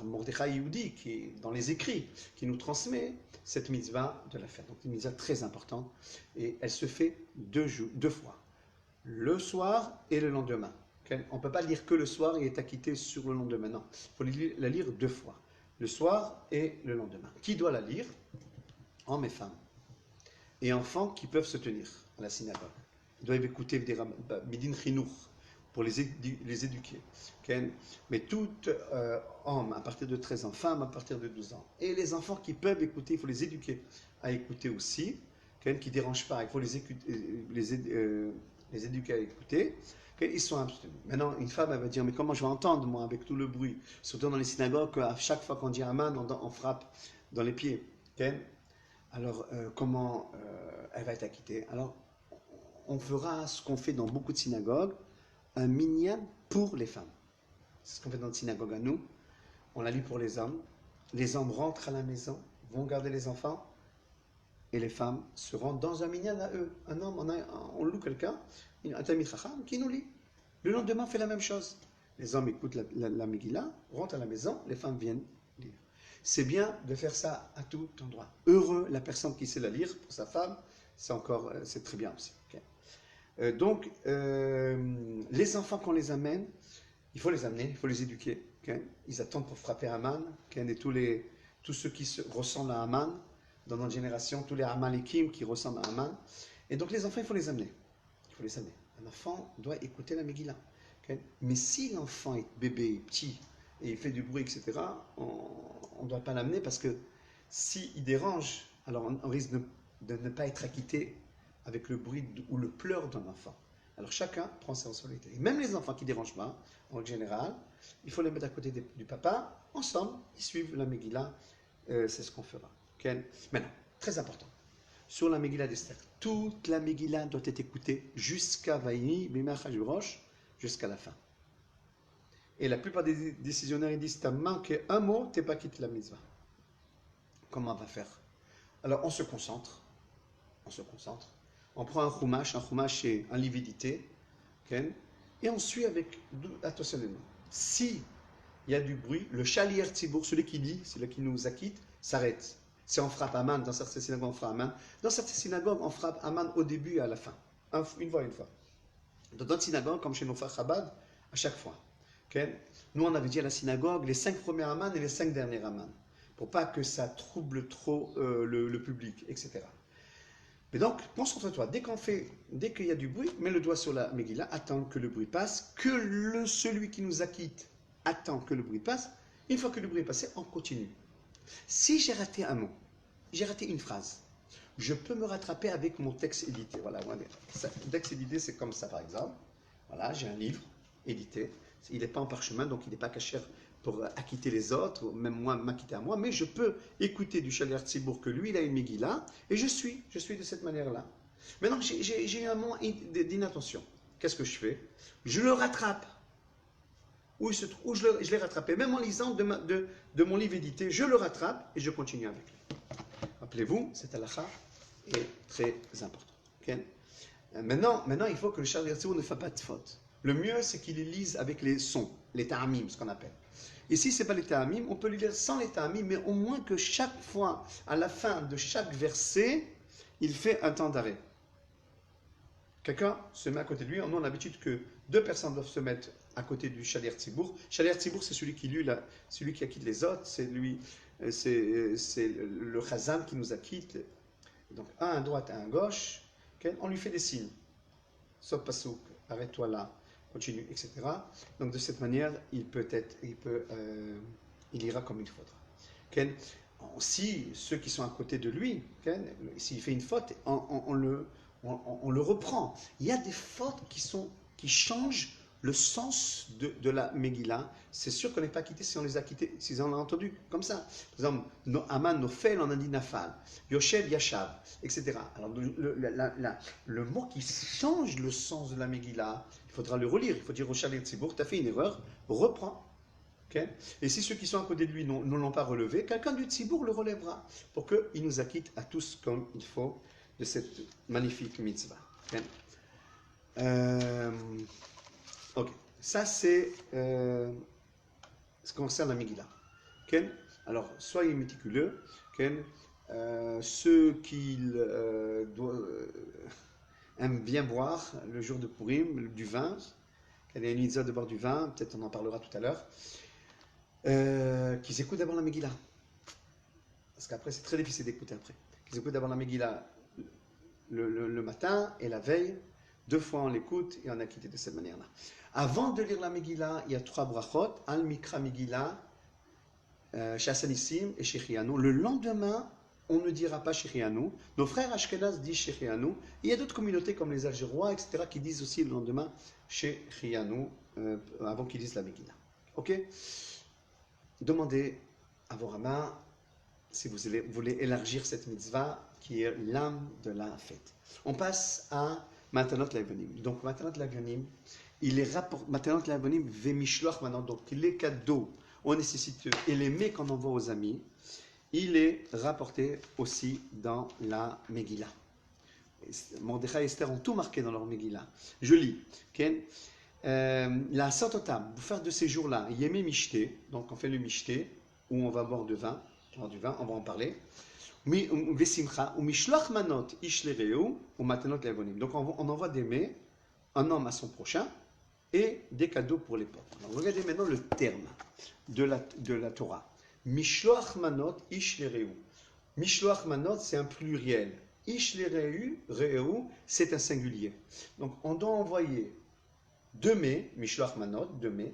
Mordechai Yehudi, qui dans les écrits, qui nous transmet cette mitzvah de la fête. Donc une mitzvah très importante. Et elle se fait deux fois. Le soir et le lendemain. On ne peut pas lire que le soir et être acquitté sur le lendemain. Non. Il faut la lire deux fois. Le soir et le lendemain. Qui doit la lire? Hommes et femmes. Et enfants qui peuvent se tenir à la synagogue. Ils doivent écouter des midin chinour pour les éduquer. Okay? Mais tout homme à partir de 13 ans, femme à partir de 12 ans. Et les enfants qui peuvent écouter, il faut les éduquer à écouter aussi, okay? Qui ne dérangent pas, il faut les éduquer à écouter. Okay? Ils sont abstenus. Maintenant, une femme elle va dire, mais comment je vais entendre moi avec tout le bruit? Surtout dans les synagogues, à chaque fois qu'on dit Aman, on frappe dans les pieds. Okay? Alors, comment elle va être acquittée? Alors, on fera ce qu'on fait dans beaucoup de synagogues, un minyan pour les femmes. C'est ce qu'on fait dans la synagogue à nous. On la lit pour les hommes. Les hommes rentrent à la maison, vont garder les enfants, et les femmes se rendent dans un minyan à eux. Un homme, on loue quelqu'un, un Talmid Chacham, qui nous lit. Le lendemain, on fait la même chose. Les hommes écoutent la Megillah, rentrent à la maison, les femmes viennent lire. C'est bien de faire ça à tout endroit. Heureux la personne qui sait la lire pour sa femme, c'est très bien aussi. Okay. Donc, les enfants qu'on les amène, il faut les amener, il faut les éduquer. Okay. Ils attendent pour frapper Haman, okay, et tous ceux qui ressemblent à Haman, dans notre génération, tous les Amalekim qui ressemblent à Haman. Et donc les enfants, il faut les amener. Il faut les amener. Un enfant doit écouter la Megillah. Okay. Mais si l'enfant est bébé, petit, et il fait du bruit, etc., on ne doit pas l'amener parce que s'il dérange, alors on risque de ne pas être acquitté avec le bruit ou le pleur d'un enfant. Alors chacun prend ses responsabilités. Et même les enfants qui ne dérangent pas, en général, il faut les mettre à côté du papa, ensemble, ils suivent la Megillah, c'est ce qu'on fera. Okay. Maintenant, très important, sur la Megillah d'Esther, toute la Megillah doit être écoutée jusqu'à Vaïni, Bimach Hashverosh, jusqu'à la fin. Et la plupart des décisionnaires ils disent, tu as manqué un mot, tu n'es pas quitté la mitzvah. Comment on va faire? Alors on se concentre, on prend un chumash c'est un livre édité, okay, et on suit avec attentionnellement. Si il y a du bruit, le chalier tzibour, celui qui lit, celui qui nous acquitte, s'arrête. Si on frappe Aman, dans certaines synagogues on frappe Aman, dans certaines synagogues on frappe Aman au début et à la fin, une fois. Dans d'autres synagogues, comme chez nos frères Chabad, à chaque fois. Okay? Nous on avait dit à la synagogue les 5 premiers Aman et les 5 derniers Aman, pour pas que ça trouble trop le public, etc. Mais donc, concentre-toi, dès qu'il y a du bruit, mets le doigt sur la Megillah, attends que le bruit passe, que celui qui nous acquitte attend que le bruit passe. Une fois que le bruit est passé, on continue. Si j'ai raté un mot, j'ai raté une phrase, je peux me rattraper avec mon texte édité. Voilà, le texte édité, c'est comme ça, par exemple. Voilà, j'ai un livre édité. Il n'est pas en parchemin, donc il n'est pas caché pour acquitter les autres, même moi, m'acquitter à moi, mais je peux écouter du Shaliach Tzibour que lui, il a une Megillah, et je suis de cette manière-là. Maintenant, j'ai eu un moment d'inattention. Qu'est-ce que je fais? Je le rattrape. Où je l'ai rattrapé, même en lisant de mon livre édité, je le rattrape et je continue avec lui. Rappelez-vous, cette halakha est très important. Okay? Maintenant, il faut que le Shaliach Tzibour ne fasse pas de faute. Le mieux, c'est qu'il les lise avec les sons, les ta'amim, ce qu'on appelle. Et si ce n'est pas les ta'amim, on peut les lire sans les ta'amim, mais au moins que chaque fois, à la fin de chaque verset, il fait un temps d'arrêt. Quelqu'un se met à côté de lui. Nous, on a l'habitude que 2 personnes doivent se mettre à côté du Shaliach Tzibour. Shaliach Tzibour, c'est celui qui lit, celui qui acquitte les autres, c'est le Chazan qui nous acquitte. Donc, un à droite, un à gauche, okay? On lui fait des signes. Sop pasouk, arrête-toi là. Continue, etc. Donc de cette manière, il ira comme il faudra. Okay? Si ceux qui sont à côté de lui, okay, s'il fait une faute, on le reprend. Il y a des fautes qui changent le sens de la Megillah. C'est sûr qu'on n'est pas quitté si on les a quittés, si on l'a entendu comme ça. Par exemple, Aman Nofel, on a dit Nafal, Yoshel Yashav, etc. Alors le mot qui change le sens de la Megillah, il faudra le relire. Il faut dire au Shaliach Tzibour, tu as fait une erreur, reprends. Okay? Et si ceux qui sont à côté de lui ne l'ont pas relevé, quelqu'un du Tzibour le relèvera pour qu'il nous acquitte à tous comme il faut de cette magnifique mitzvah. Okay? Ok, ça c'est ce qui concerne la Megillah. Okay? Alors, soyez méticuleux. Okay? Ceux qui aiment bien boire le jour de Purim, du vin, il y a une mitzvah de boire du vin, peut-être on en parlera tout à l'heure, qu'ils écoutent d'abord la Megillah. Parce qu'après, c'est très difficile d'écouter après. Qu'ils écoutent d'abord la Megillah le matin et la veille. 2 fois on l'écoute et on a quitté de cette manière-là. Avant de lire la Megillah, il y a 3 brachot, Al Mikra Megillah, Shasanissim et Shechianu. Le lendemain, on ne dira pas Shechianu. Nos frères Ashkenaz disent Shechianu. Il y a d'autres communautés comme les Algérois, etc., qui disent aussi le lendemain Shechianu, avant qu'ils disent la Megillah. Ok? Demandez à vos rabbins si vous voulez élargir cette mitzvah qui est l'âme de la fête. On passe à Matanot La'Evanim. Donc, Matanot La'Evanim, il est rapporté, maintenant que l'avonim vemishloach maintenant, donc les cadeaux, on nécessite, et les mets qu'on envoie aux amis, il est rapporté aussi dans la Megillah. Mordechai et Esther ont tout marqué dans leur Megillah. Je lis. Okay? La Santotam, pour faire de ces jours-là, Yémé Mishté, donc on fait le Mishté, où on va boire du vin, on va en parler. Vesimcha, ou Mishloach Manot, Ishlereu, ou Matanot Levonim. Donc on envoie des mets, un homme à son prochain, et des cadeaux pour les pauvres. Alors regardez maintenant le terme de la Torah. Mishloach Manot, Ishlereu. Mishloach Manot, c'est un pluriel. Ishlereu, c'est un singulier. Donc on doit envoyer 2 mets, Mishloach Manot, 2 mets,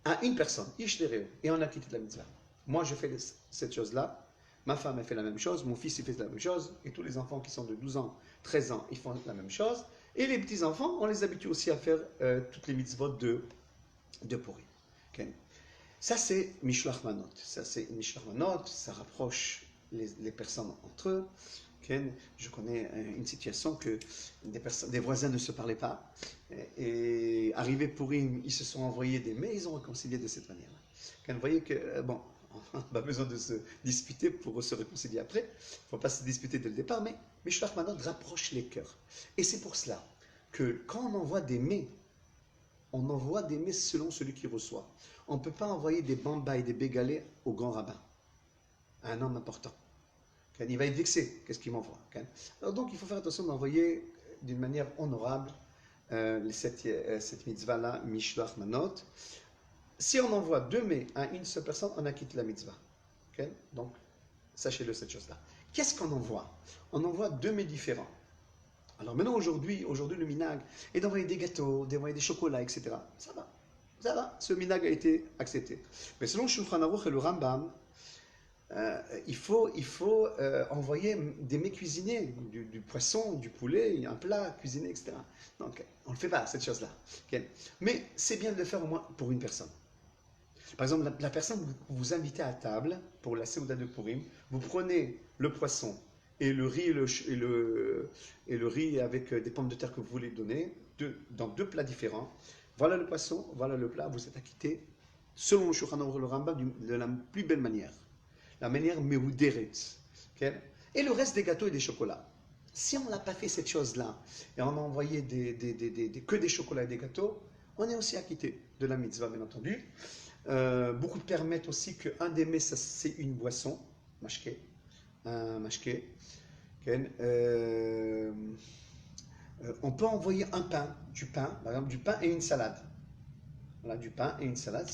à une personne, Ishlereu, et on a quitté la mitzvah. Moi je fais cette chose-là, ma femme elle fait la même chose, mon fils il fait la même chose, et tous les enfants qui sont de 12 ans, 13 ans, ils font la même chose, et les petits-enfants, on les habitue aussi à faire toutes les mitzvot de Purim. Okay. Ça c'est Mishloach Manot, ça rapproche les personnes entre eux. Je connais une situation que des voisins ne se parlaient pas et arrivé Purim, ils se sont envoyés des mets, ils ont réconcilié de cette manière-là. Vous voyez que, bon, on n'a pas besoin de se disputer pour se réconcilier après, il ne faut pas se disputer dès le départ, mais Mishloach Manot rapproche les cœurs. Et c'est pour cela que quand on envoie des mets, on envoie des mets selon celui qui reçoit. On ne peut pas envoyer des bambas et des bégalés au grand rabbin, à un homme important. Il va être vexé, qu'est-ce qu'il m'envoie. Alors donc il faut faire attention d'envoyer d'une manière honorable cette mitzvah-là, Mishloach Manot. Si on envoie 2 mets à une seule personne, on a quitté la mitzvah. Donc sachez-le cette chose-là. Qu'est-ce qu'on envoie? On envoie 2 mets différents. Alors maintenant aujourd'hui le minag est d'envoyer des gâteaux, d'envoyer des chocolats, etc. Ça va, ce minag a été accepté. Mais selon Shulchan Aruch et le Rambam, il faut envoyer des mets cuisinés, du poisson, du poulet, un plat cuisiné, etc. Donc, on ne le fait pas, cette chose-là. Okay. Mais c'est bien de le faire au moins pour une personne. Par exemple, la personne que vous invitez à table pour la Seuda de Purim, vous prenez le poisson et le riz, et le riz avec des pommes de terre que vous voulez donner, dans 2 plats différents. Voilà le poisson, voilà le plat, vous êtes acquitté, selon le Shulchan Aruch et le Rambam, de la plus belle manière. La manière mehuderet. Okay? Et le reste des gâteaux et des chocolats. Si on n'a pas fait cette chose-là, et on a envoyé que des chocolats et des gâteaux, on est aussi acquitté de la mitzvah, bien entendu. Beaucoup permettent aussi qu'un des mets, c'est une boisson, mashké, un mashké. Okay? On peut envoyer du pain, par exemple du pain et une salade. Voilà, du pain et une salade.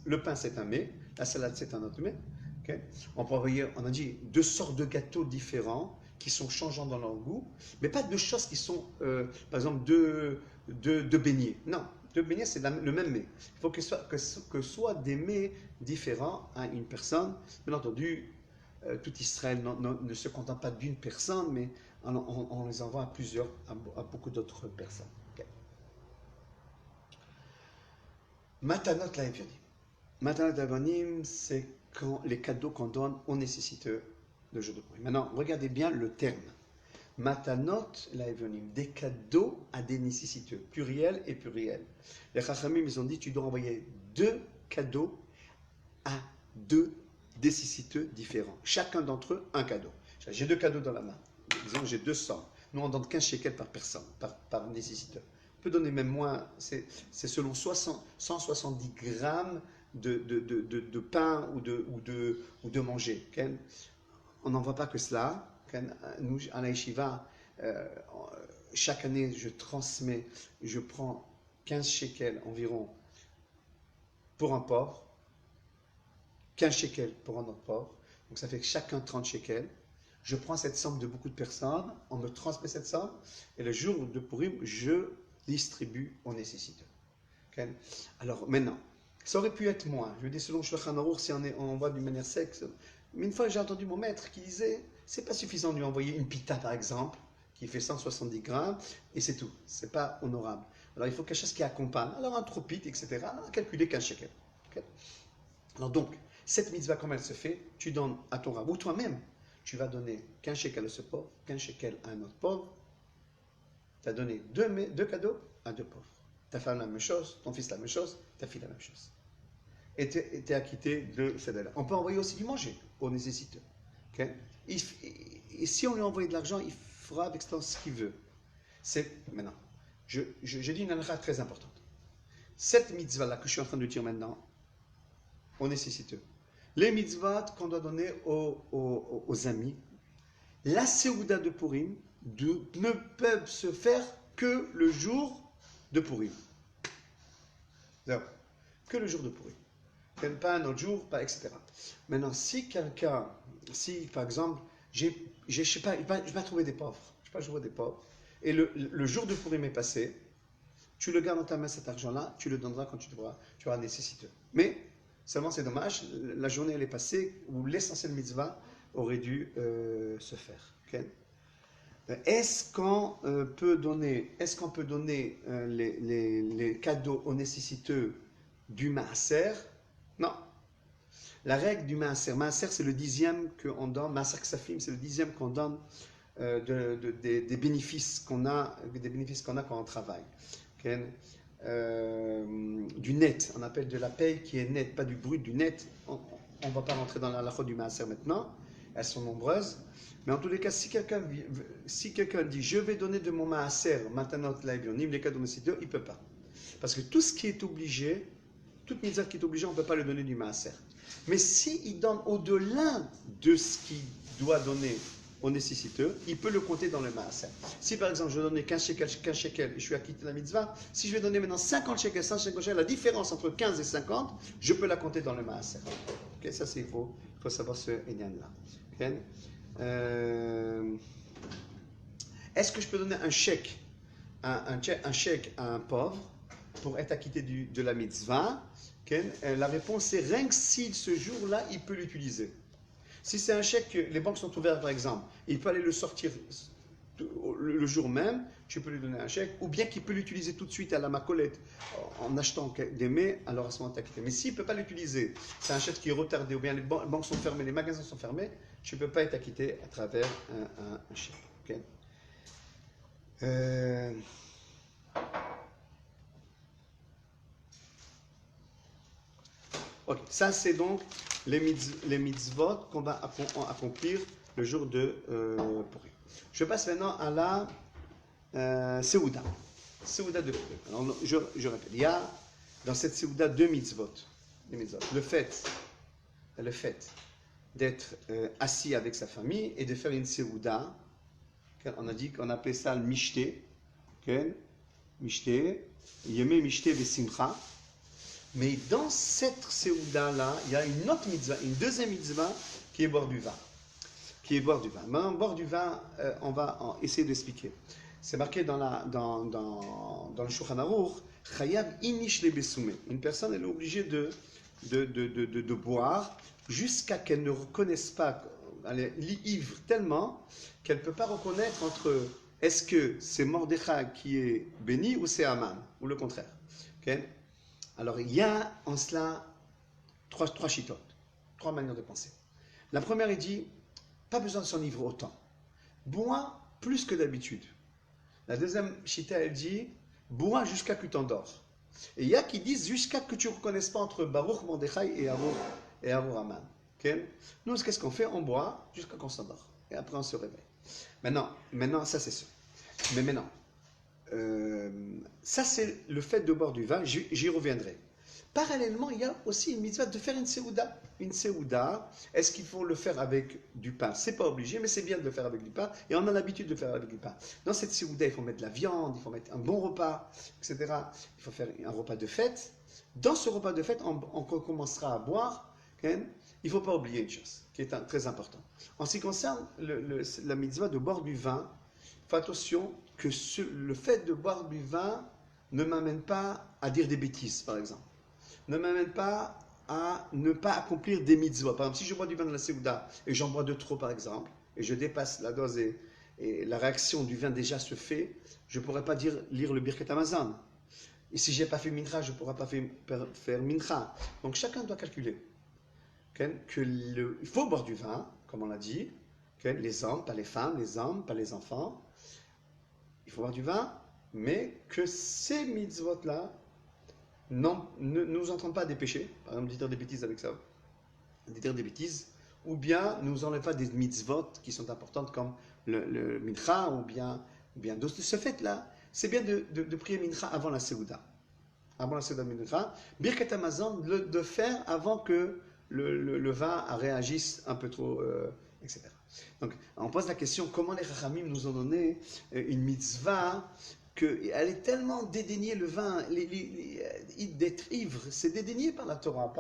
Le pain, c'est un mets, la salade, c'est un autre mets. Okay. On peut envoyer, on a dit, 2 sortes de gâteaux différents qui sont changeants dans leur goût, mais pas 2 choses qui sont, par exemple, 2 beignets. Non, 2 beignets, c'est le même mets. Il faut que soit des mets différents à une personne. Bien entendu, tout Israël ne se contente pas d'une personne, mais on les envoie à beaucoup d'autres personnes. Okay. Matanot laevionim. Matanot laevionim, c'est quand les cadeaux qu'on donne aux nécessiteux le jour de Purim. Maintenant, regardez bien le terme. Matanot laevionim, des cadeaux à des nécessiteux, pluriel et pluriel. Les Chachamim, ils ont dit, tu dois envoyer 2 cadeaux à 2 nécessiteux différents. Chacun d'entre eux, un cadeau. J'ai 2 cadeaux dans la main. Disons, j'ai 200. Nous, on donne 15 shekels par personne, par nécessiteux. On peut donner même moins, c'est selon 170 grammes de pain ou de manger. Okay? On n'envoie pas que cela. Okay? Nous, à la yeshiva, chaque année, je prends 15 shekels environ pour un pauvre, 15 shekels pour un autre pauvre. Donc ça fait que chacun 30 shekels. Je prends cette somme de beaucoup de personnes, on me transmet cette somme, et le jour de Purim, je distribue aux nécessiteux. Okay? Alors maintenant, ça aurait pu être moins. Je veux dire, selon Shulchan Aruch, si on envoie d'une manière sexe. Mais une fois, j'ai entendu mon maître qui disait, c'est pas suffisant de lui envoyer une pita, par exemple, qui fait 170 grammes, et c'est tout. C'est pas honorable. Alors il faut quelque chose qui accompagne. Alors un tropite, etc. On a calculé 15 shekels. Okay? Alors donc, cette mitzvah, comment elle se fait? Tu donnes à ton rabbin, ou toi-même, tu vas donner 15 shekels à ce pauvre, 15 shekels à un autre pauvre. Tu as donné 2 cadeaux à 2 pauvres. ta femme la même chose, ton fils la même chose, ta fille la même chose. Et tu es acquitté de cette dette. On peut envoyer aussi du manger aux nécessiteux. Okay? Et si on lui envoie de l'argent, il fera avec ça ce qu'il veut. C'est maintenant. Je dis une halakha très importante. Cette mitzvah-là que je suis en train de dire maintenant, aux nécessiteux, les mitzvahs qu'on doit donner aux amis, la Séouda de Purim ne peuvent se faire que le jour de Purim. Non, que le jour de Purim. Pas un autre jour, pas etc. Maintenant, si quelqu'un, si par exemple, je sais pas, je vais trouver des pauvres, je vais trouver des pauvres, et le jour de Purim est passé, tu le gardes dans ta main cet argent-là, tu le donneras quand tu auras nécessiteux. Mais, seulement c'est dommage, la journée elle est passée où l'essentiel mitzvah aurait dû se faire. Okay? Est-ce qu'on peut donner les cadeaux aux nécessiteux du maaser? Non. La règle du maaser, c'est le 10e qu'on donne, maaser ksafim, c'est le 10e qu'on donne des bénéfices qu'on a, quand on travaille. Okay? Du net, on appelle de la paye qui est nette, pas du brut, du net. On ne va pas rentrer dans la halakha du maaser maintenant, elles sont nombreuses. Mais en tous les cas, si quelqu'un dit je vais donner de mon maaser, maintenant les cadeaux nécessiteux, il ne peut pas. Parce que tout ce qui est obligé, toute mitzvah qui est obligée, on ne peut pas le donner du maaser. Mais s'il donne au-delà de ce qu'il doit donner aux nécessiteux, il peut le compter dans le maaser. Si par exemple je donnais 15 shekels et je suis acquitté de la mitzvah, si je vais donner maintenant 50 shekels, 50 shekels, la différence entre 15 et 50, je peux la compter dans le maaser. Okay, ça c'est il faut savoir ce énian-là. Okay? Est-ce que je peux donner un chèque à un pauvre pour être acquitté de la mitzvah? La réponse est rien que si ce jour-là, il peut l'utiliser. Si c'est un chèque, les banques sont ouvertes par exemple, il peut aller le sortir le jour même, tu peux lui donner un chèque, ou bien qu'il peut l'utiliser tout de suite à la macolette en achetant des mets, alors à ce moment-là, acquitté. Mais s'il ne peut pas l'utiliser, c'est un chèque qui est retardé, ou bien les banques sont fermées, les magasins sont fermés, tu ne peux pas être acquitté à travers un chèque. Okay? Ok, ça c'est donc les mitzvot qu'on va accomplir le jour de Purim. Je passe maintenant à la Séouda. Séouda de Purim. Alors, je répète, il y a dans cette Séouda deux mitzvot. Le fait d'être assis avec sa famille et de faire une Séouda. On a dit qu'on appelait ça le Mishté. Mishté, Yemé Mishté Vesimcha. Mais dans cette Séouda-là, il y a une autre mitzvah, une deuxième mitzvah qui est boire du vin. Maintenant, boire du vin, on va essayer d'expliquer. C'est marqué dans le Shulchan Aruch, Chayav inish le besoumé. Une personne elle est obligée de boire jusqu'à qu'elle ne reconnaisse pas, elle est ivre tellement qu'elle ne peut pas reconnaître entre est-ce que c'est Mordechai qui est béni ou c'est Haman, ou le contraire. Okay? Alors, il y a en cela trois chitotes, trois manières de penser. La première, il dit, pas besoin de s'enivrer autant. Bois plus que d'habitude. La deuxième chita, elle dit, bois jusqu'à que tu t'endors. Et il y a qui disent, jusqu'à que tu ne reconnaisses pas entre Baruch Mordechai et Arur Haman. Okay? Nous, qu'est-ce qu'on fait? On boit jusqu'à qu'on s'endort. Et après, on se réveille. Maintenant ça, c'est sûr. Mais maintenant, ça c'est le fait de boire du vin, j'y reviendrai. Parallèlement, il y a aussi une mitzvah de faire une séouda. Une séouda, est-ce qu'il faut le faire avec du pain? C'est pas obligé, mais c'est bien de le faire avec du pain, et on a l'habitude de le faire avec du pain. Dans cette séouda, il faut mettre de la viande, il faut mettre un bon repas, etc. Il faut faire un repas de fête. Dans ce repas de fête, on commencera à boire. Okay? Il ne faut pas oublier une chose qui est très importante. En ce qui concerne la mitzvah de boire du vin, fais attention que le fait de boire du vin ne m'amène pas à dire des bêtises, par exemple. Ne m'amène pas à ne pas accomplir des mitzvahs. Par exemple, si je bois du vin de la Séouda et j'en bois de trop, par exemple, et je dépasse la dose et la réaction du vin déjà se fait, je ne pourrais pas lire le Birket Hamazon. Et si je n'ai pas fait mincha, je ne pourrais pas faire mincha. Donc chacun doit calculer il faut boire du vin, comme on l'a dit, les hommes, pas les femmes, les hommes, pas les enfants. Il faut boire du vin, mais que ces mitzvot-là ne nous entraînent pas à des péchés, par exemple, de dire des bêtises avec ça, de dire des bêtises, ou bien ne nous enlèvent pas des mitzvot qui sont importantes comme le mincha, ou bien de ce fait-là, c'est bien de prier mincha avant la Seouda. Avant la Seouda mincha, Birkat Hamazon, de faire avant que le vin réagisse un peu trop, etc. Donc, on pose la question, comment les Chachamim nous ont donné une mitzvah qu'elle est tellement dédaignée, le vin, d'être ivre, c'est dédaigné par la Torah.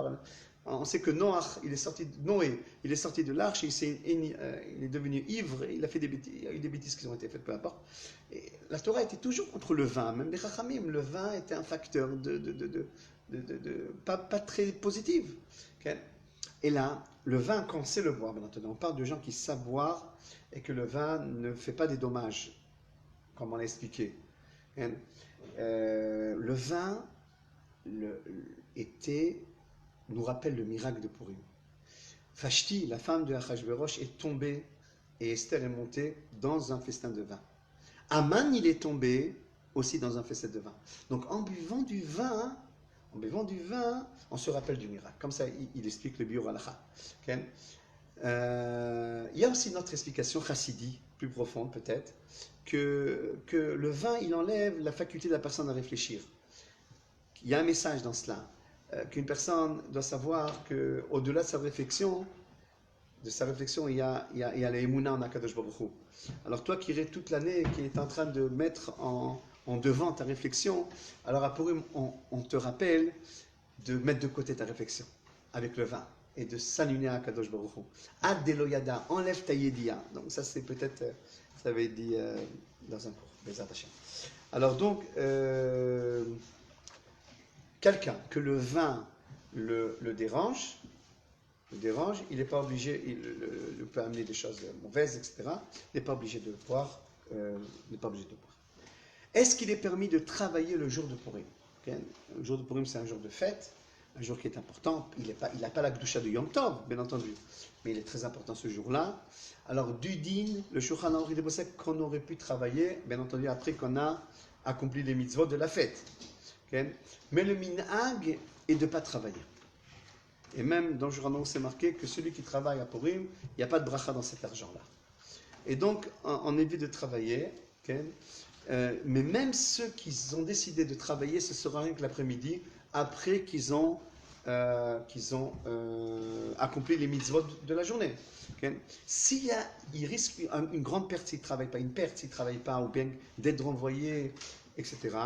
On sait que Noé, il est sorti de l'arche, il est devenu ivre, il a fait des bêtises, il y a eu des bêtises qui ont été faites, peu importe. Et la Torah était toujours contre le vin, même les Chachamim, le vin était un facteur pas très positif. Okay? Et là, le vin, quand on sait le boire, maintenant, on parle de gens qui savent boire et que le vin ne fait pas des dommages, comme on l'a expliqué. Le vin nous rappelle le miracle de Purim. Vashti, la femme de Achashverosh, est tombée et Esther est montée dans un festin de vin. Aman, il est tombé aussi dans un festin de vin. Donc en buvant du vin, on se rappelle du miracle. Comme ça, il explique le Biur Halacha. Okay? Il y a aussi une autre explication chassidi, plus profonde peut-être, que le vin, il enlève la faculté de la personne à réfléchir. Il y a un message dans cela, qu'une personne doit savoir qu'au-delà de sa réflexion, il y a la émouna en Akadosh Baruch Hu. Alors toi qui irais toute l'année, qui est en train de mettre en devant ta réflexion, alors à Purim, on te rappelle de mettre de côté ta réflexion avec le vin et de s'aligner à Akadosh Baruch Hu. Ad deloyada, enlève ta yediya. Donc ça c'est peut-être, ça avait dit dans un cours, Bezat Hashem. Alors donc, quelqu'un que le vin le dérange, il n'est pas obligé, il peut amener des choses mauvaises, etc. Il n'est pas obligé de boire. Est-ce qu'il est permis de travailler le jour de Purim? Okay? Le jour de Purim, c'est un jour de fête, un jour qui est important. Il n'a pas la Gdusha de Yom Tov, bien entendu, mais il est très important ce jour-là. Alors, du din, le Shulchan Aruch de Bosek, qu'on aurait pu travailler, bien entendu, après qu'on a accompli les mitzvot de la fête. Okay? Mais le minhag est de ne pas travailler. Et même dans le Shulchan Aruch, c'est marqué que celui qui travaille à Purim, il n'y a pas de bracha dans cet argent-là. Et donc, on évite de travailler. Okay? Mais même ceux qui ont décidé de travailler, ce sera rien que l'après-midi, après qu'ils ont accompli les mitzvot de la journée. Okay? Il risque une grande perte s'il ne travaille pas, une perte s'il ne travaille pas, ou bien d'être renvoyé, etc.,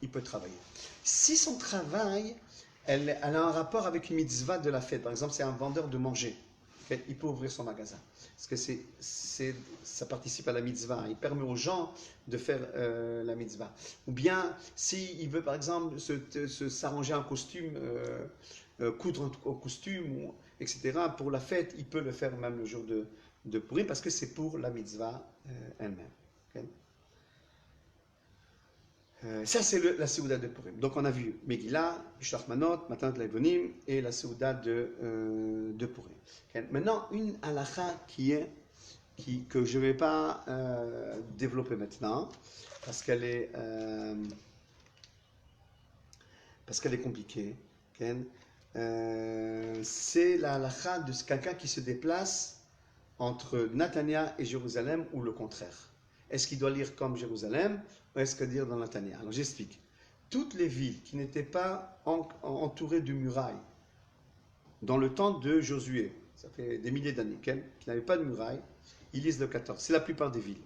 il peut travailler. Si son travail, elle a un rapport avec une mitzvah de la fête, par exemple, c'est un vendeur de manger, okay? Il peut ouvrir son magasin. Parce que ça participe à la mitzvah. Il permet aux gens de faire la mitzvah. Ou bien, s'il veut, par exemple, s'arranger un costume, coudre un costume, etc., pour la fête, il peut le faire même le jour de Purim, parce que c'est pour la mitzvah elle-même. Okay? Ça, c'est la Seouda de Purim. Donc, on a vu Megillah, Shlach Manot, Matanot Levonim et la Seouda de Purim. Okay. Maintenant, une halakha que je ne vais pas développer maintenant, parce qu'elle est compliquée. Okay. C'est la halakha de quelqu'un qui se déplace entre Natania et Jérusalem, ou le contraire. Est-ce qu'il doit lire comme Jérusalem, ou est-ce qu'il doit lire dans Natania? Alors j'explique. Toutes les villes qui n'étaient pas entourées de murailles, dans le temps de Josué, ça fait des milliers d'années, qui n'avaient pas de murailles, ils lisent le 14. C'est la plupart des villes.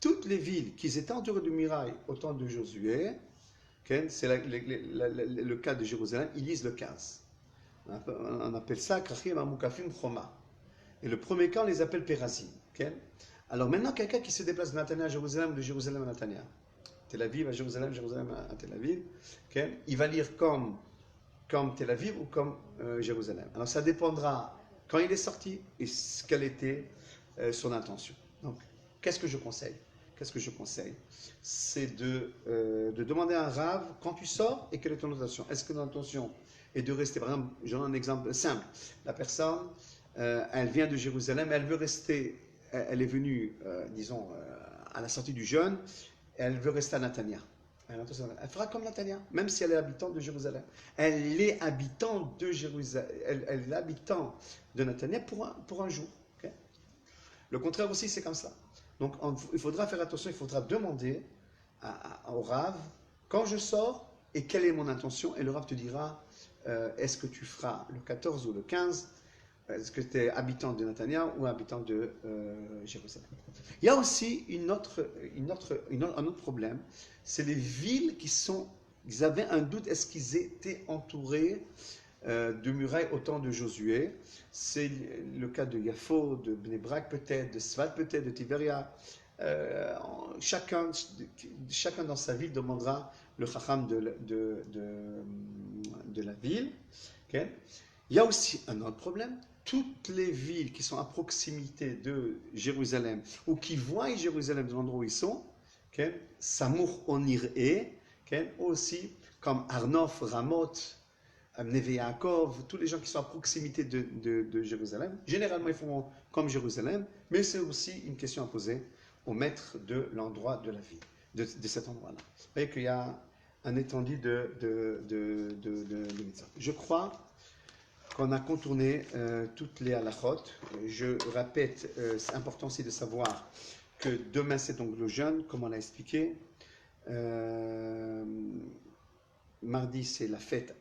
Toutes les villes qui étaient entourées de murailles au temps de Josué, c'est le cas de Jérusalem, ils lisent le 15. On appelle ça Krachim Amukafim Choma. Et le premier cas, on les appelle Pérazim. Alors maintenant, quelqu'un qui se déplace de Natania à Jérusalem, de Jérusalem à Natania, Tel Aviv à Jérusalem, Jérusalem à Tel Aviv, il va lire comme Tel Aviv ou comme Jérusalem. Alors ça dépendra quand il est sorti et quelle était son intention. Donc, qu'est-ce que je conseille? C'est de demander à un rave quand tu sors et quelle est ton intention. Est-ce que ton intention est de rester, par exemple, j'en ai un exemple simple. La personne, elle vient de Jérusalem, elle veut rester, elle est venue, disons, à la sortie du jeûne, elle veut rester à Natania. Elle fera comme Natania, même si elle est habitante de Jérusalem. Elle est habitante de Jérusalem. Elle est habitante de Natania pour un jour. Okay? Le contraire aussi, c'est comme ça. Donc, il faudra faire attention, il faudra demander au Rav quand je sors et quelle est mon intention. Et le Rav te dira est-ce que tu feras le 14 ou le 15? Est-ce que tu es habitant de Natania ou habitant de Jérusalem? Il y a aussi un autre problème, c'est les villes ils avaient un doute, est-ce qu'ils étaient entourés de murailles au temps de Josué? C'est le cas de Yafo, de Bnei Brak peut-être, de Svat peut-être, de Tiberia. Chacun dans sa ville demandera le chacham de la ville. Okay? Il y a aussi un autre problème. Toutes les villes qui sont à proximité de Jérusalem ou qui voient Jérusalem de l'endroit où ils sont, okay? Samour Onir'e, okay? Aussi comme Arnof, Ramoth, Neve Yaakov, tous les gens qui sont à proximité de Jérusalem, généralement ils font comme Jérusalem, mais c'est aussi une question à poser au maître de l'endroit de la ville, de cet endroit-là. Vous voyez qu'il y a un étendu de mitzvot. Je crois qu'on a contourné toutes les halachot. Je répète, c'est important aussi de savoir que demain c'est donc le jeûne, comme on l'a expliqué. Mardi c'est la fête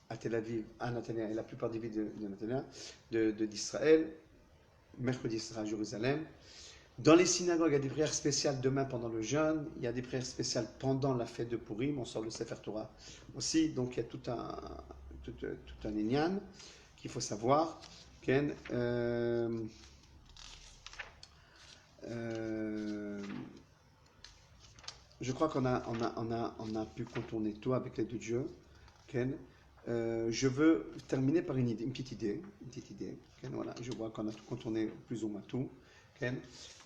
à Tel Aviv, à Natania et la plupart des villes de Natania, d'Israël. Mercredi sera à Jérusalem. Dans les synagogues, il y a des prières spéciales demain pendant le jeûne. Il y a des prières spéciales pendant la fête de Purim. On sort le Sefer Torah aussi. Donc il y a tout un inyan qu'il faut savoir. Ken, je crois qu'on a pu contourner tout avec l'aide de Dieu. Ken, je veux terminer par une petite idée. Ken, voilà, je vois qu'on a tout contourné plus ou moins tout. Ken.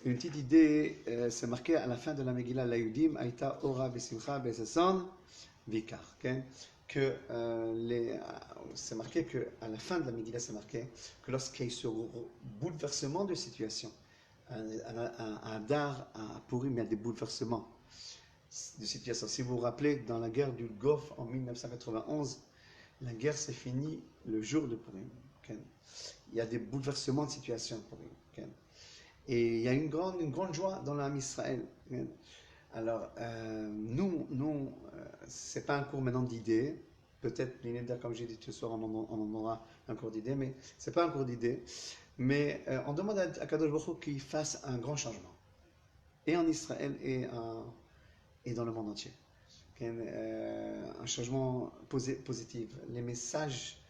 Une petite idée, c'est marqué à la fin de la Megillah Layudim, Aïta Ora Besimcha Besason Vikar. Que c'est marqué que à la fin de la Megillah, c'est marqué que lorsqu'il y a ce bouleversement de situation, à Adar, à Purim, il y a des bouleversements de situation. Si vous vous rappelez, dans la guerre du Golfe en 1991, la guerre s'est finie le jour de Purim. Ken. Il y a des bouleversements de situation à Purim. Ken. Et il y a une grande joie dans l'âme Israël. Alors, nous c'est pas un cours maintenant d'idées. Peut-être, comme j'ai dit ce soir, on en aura un cours d'idées, mais c'est pas un cours d'idées. Mais on demande à Kadosh Baruch Hu qu'il fasse un grand changement. Et en Israël et dans le monde entier. Un changement positif. Les messages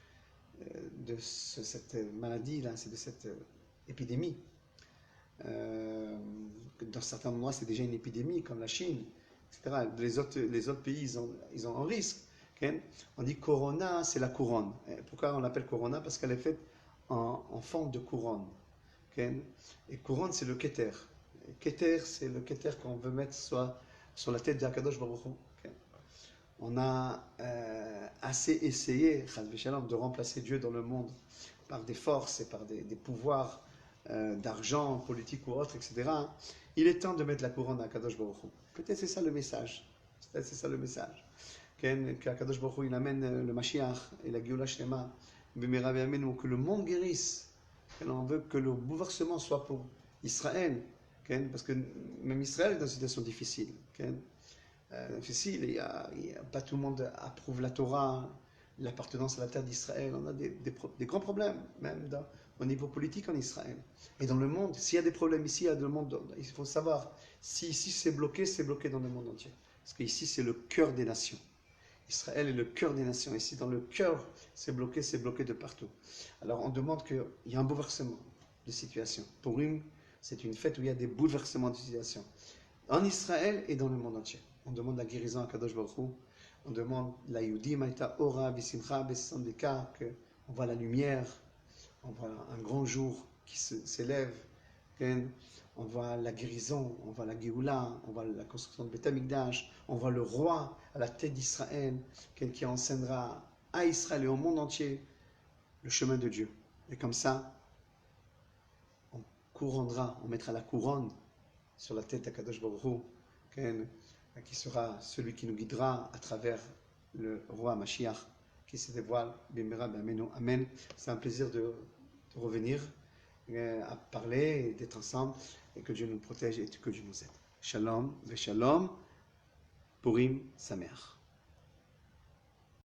de cette maladie-là, c'est de cette épidémie. Dans certains endroits, c'est déjà une épidémie, comme la Chine, etc. Les autres pays, ils ont un risque. Okay? On dit Corona, c'est la couronne. Pourquoi on l'appelle Corona? Parce qu'elle est faite en forme de couronne. Okay? Et couronne, c'est le Keter. Keter, c'est le Keter qu'on veut mettre sur la tête d'Akadosh Baruch Hu. Okay? On a assez essayé, de remplacer Dieu dans le monde par des forces et par des pouvoirs d'argent, politique ou autre, etc. Il est temps de mettre la couronne à Kadosh Baruch Hu. Peut-être c'est ça le message. Qu'Akadosh Baruch Hu, il amène le Mashiach et la Géoula Shlema, que le monde guérisse. On veut que le bouleversement soit pour Israël. Parce que même Israël est dans une situation difficile. Difficile, pas tout le monde approuve la Torah, l'appartenance à la terre d'Israël. On a des grands problèmes, même au niveau politique en Israël. Et dans le monde, s'il y a des problèmes ici, il faut savoir, si ici c'est bloqué dans le monde entier. Parce qu'ici c'est le cœur des nations. Israël est le cœur des nations. Ici, dans le cœur, c'est bloqué de partout. Alors on demande qu'il y ait un bouleversement de situation. Purim, c'est une fête où il y a des bouleversements de situation. En Israël et dans le monde entier. On demande la guérison à Kadosh Baruch Hu. On demande la Yudim, Aïta Ora, Visimcha, Besandeka, qu'on voit la lumière. On voit un grand jour qui s'élève, on voit la guérison, on voit la Géoula, on voit la construction de Beth Amikdash, on voit le roi à la tête d'Israël, qui enseignera à Israël et au monde entier le chemin de Dieu. Et comme ça, on mettra la couronne sur la tête à Kadosh Baruch Hu, qui sera celui qui nous guidera à travers le roi Mashiach qui se dévoile. Bimera B'Amenu. Amen. C'est un plaisir de revenir, à parler et d'être ensemble, et que Dieu nous protège et que Dieu nous aide. Shalom, Veshalom, Purim Sameach.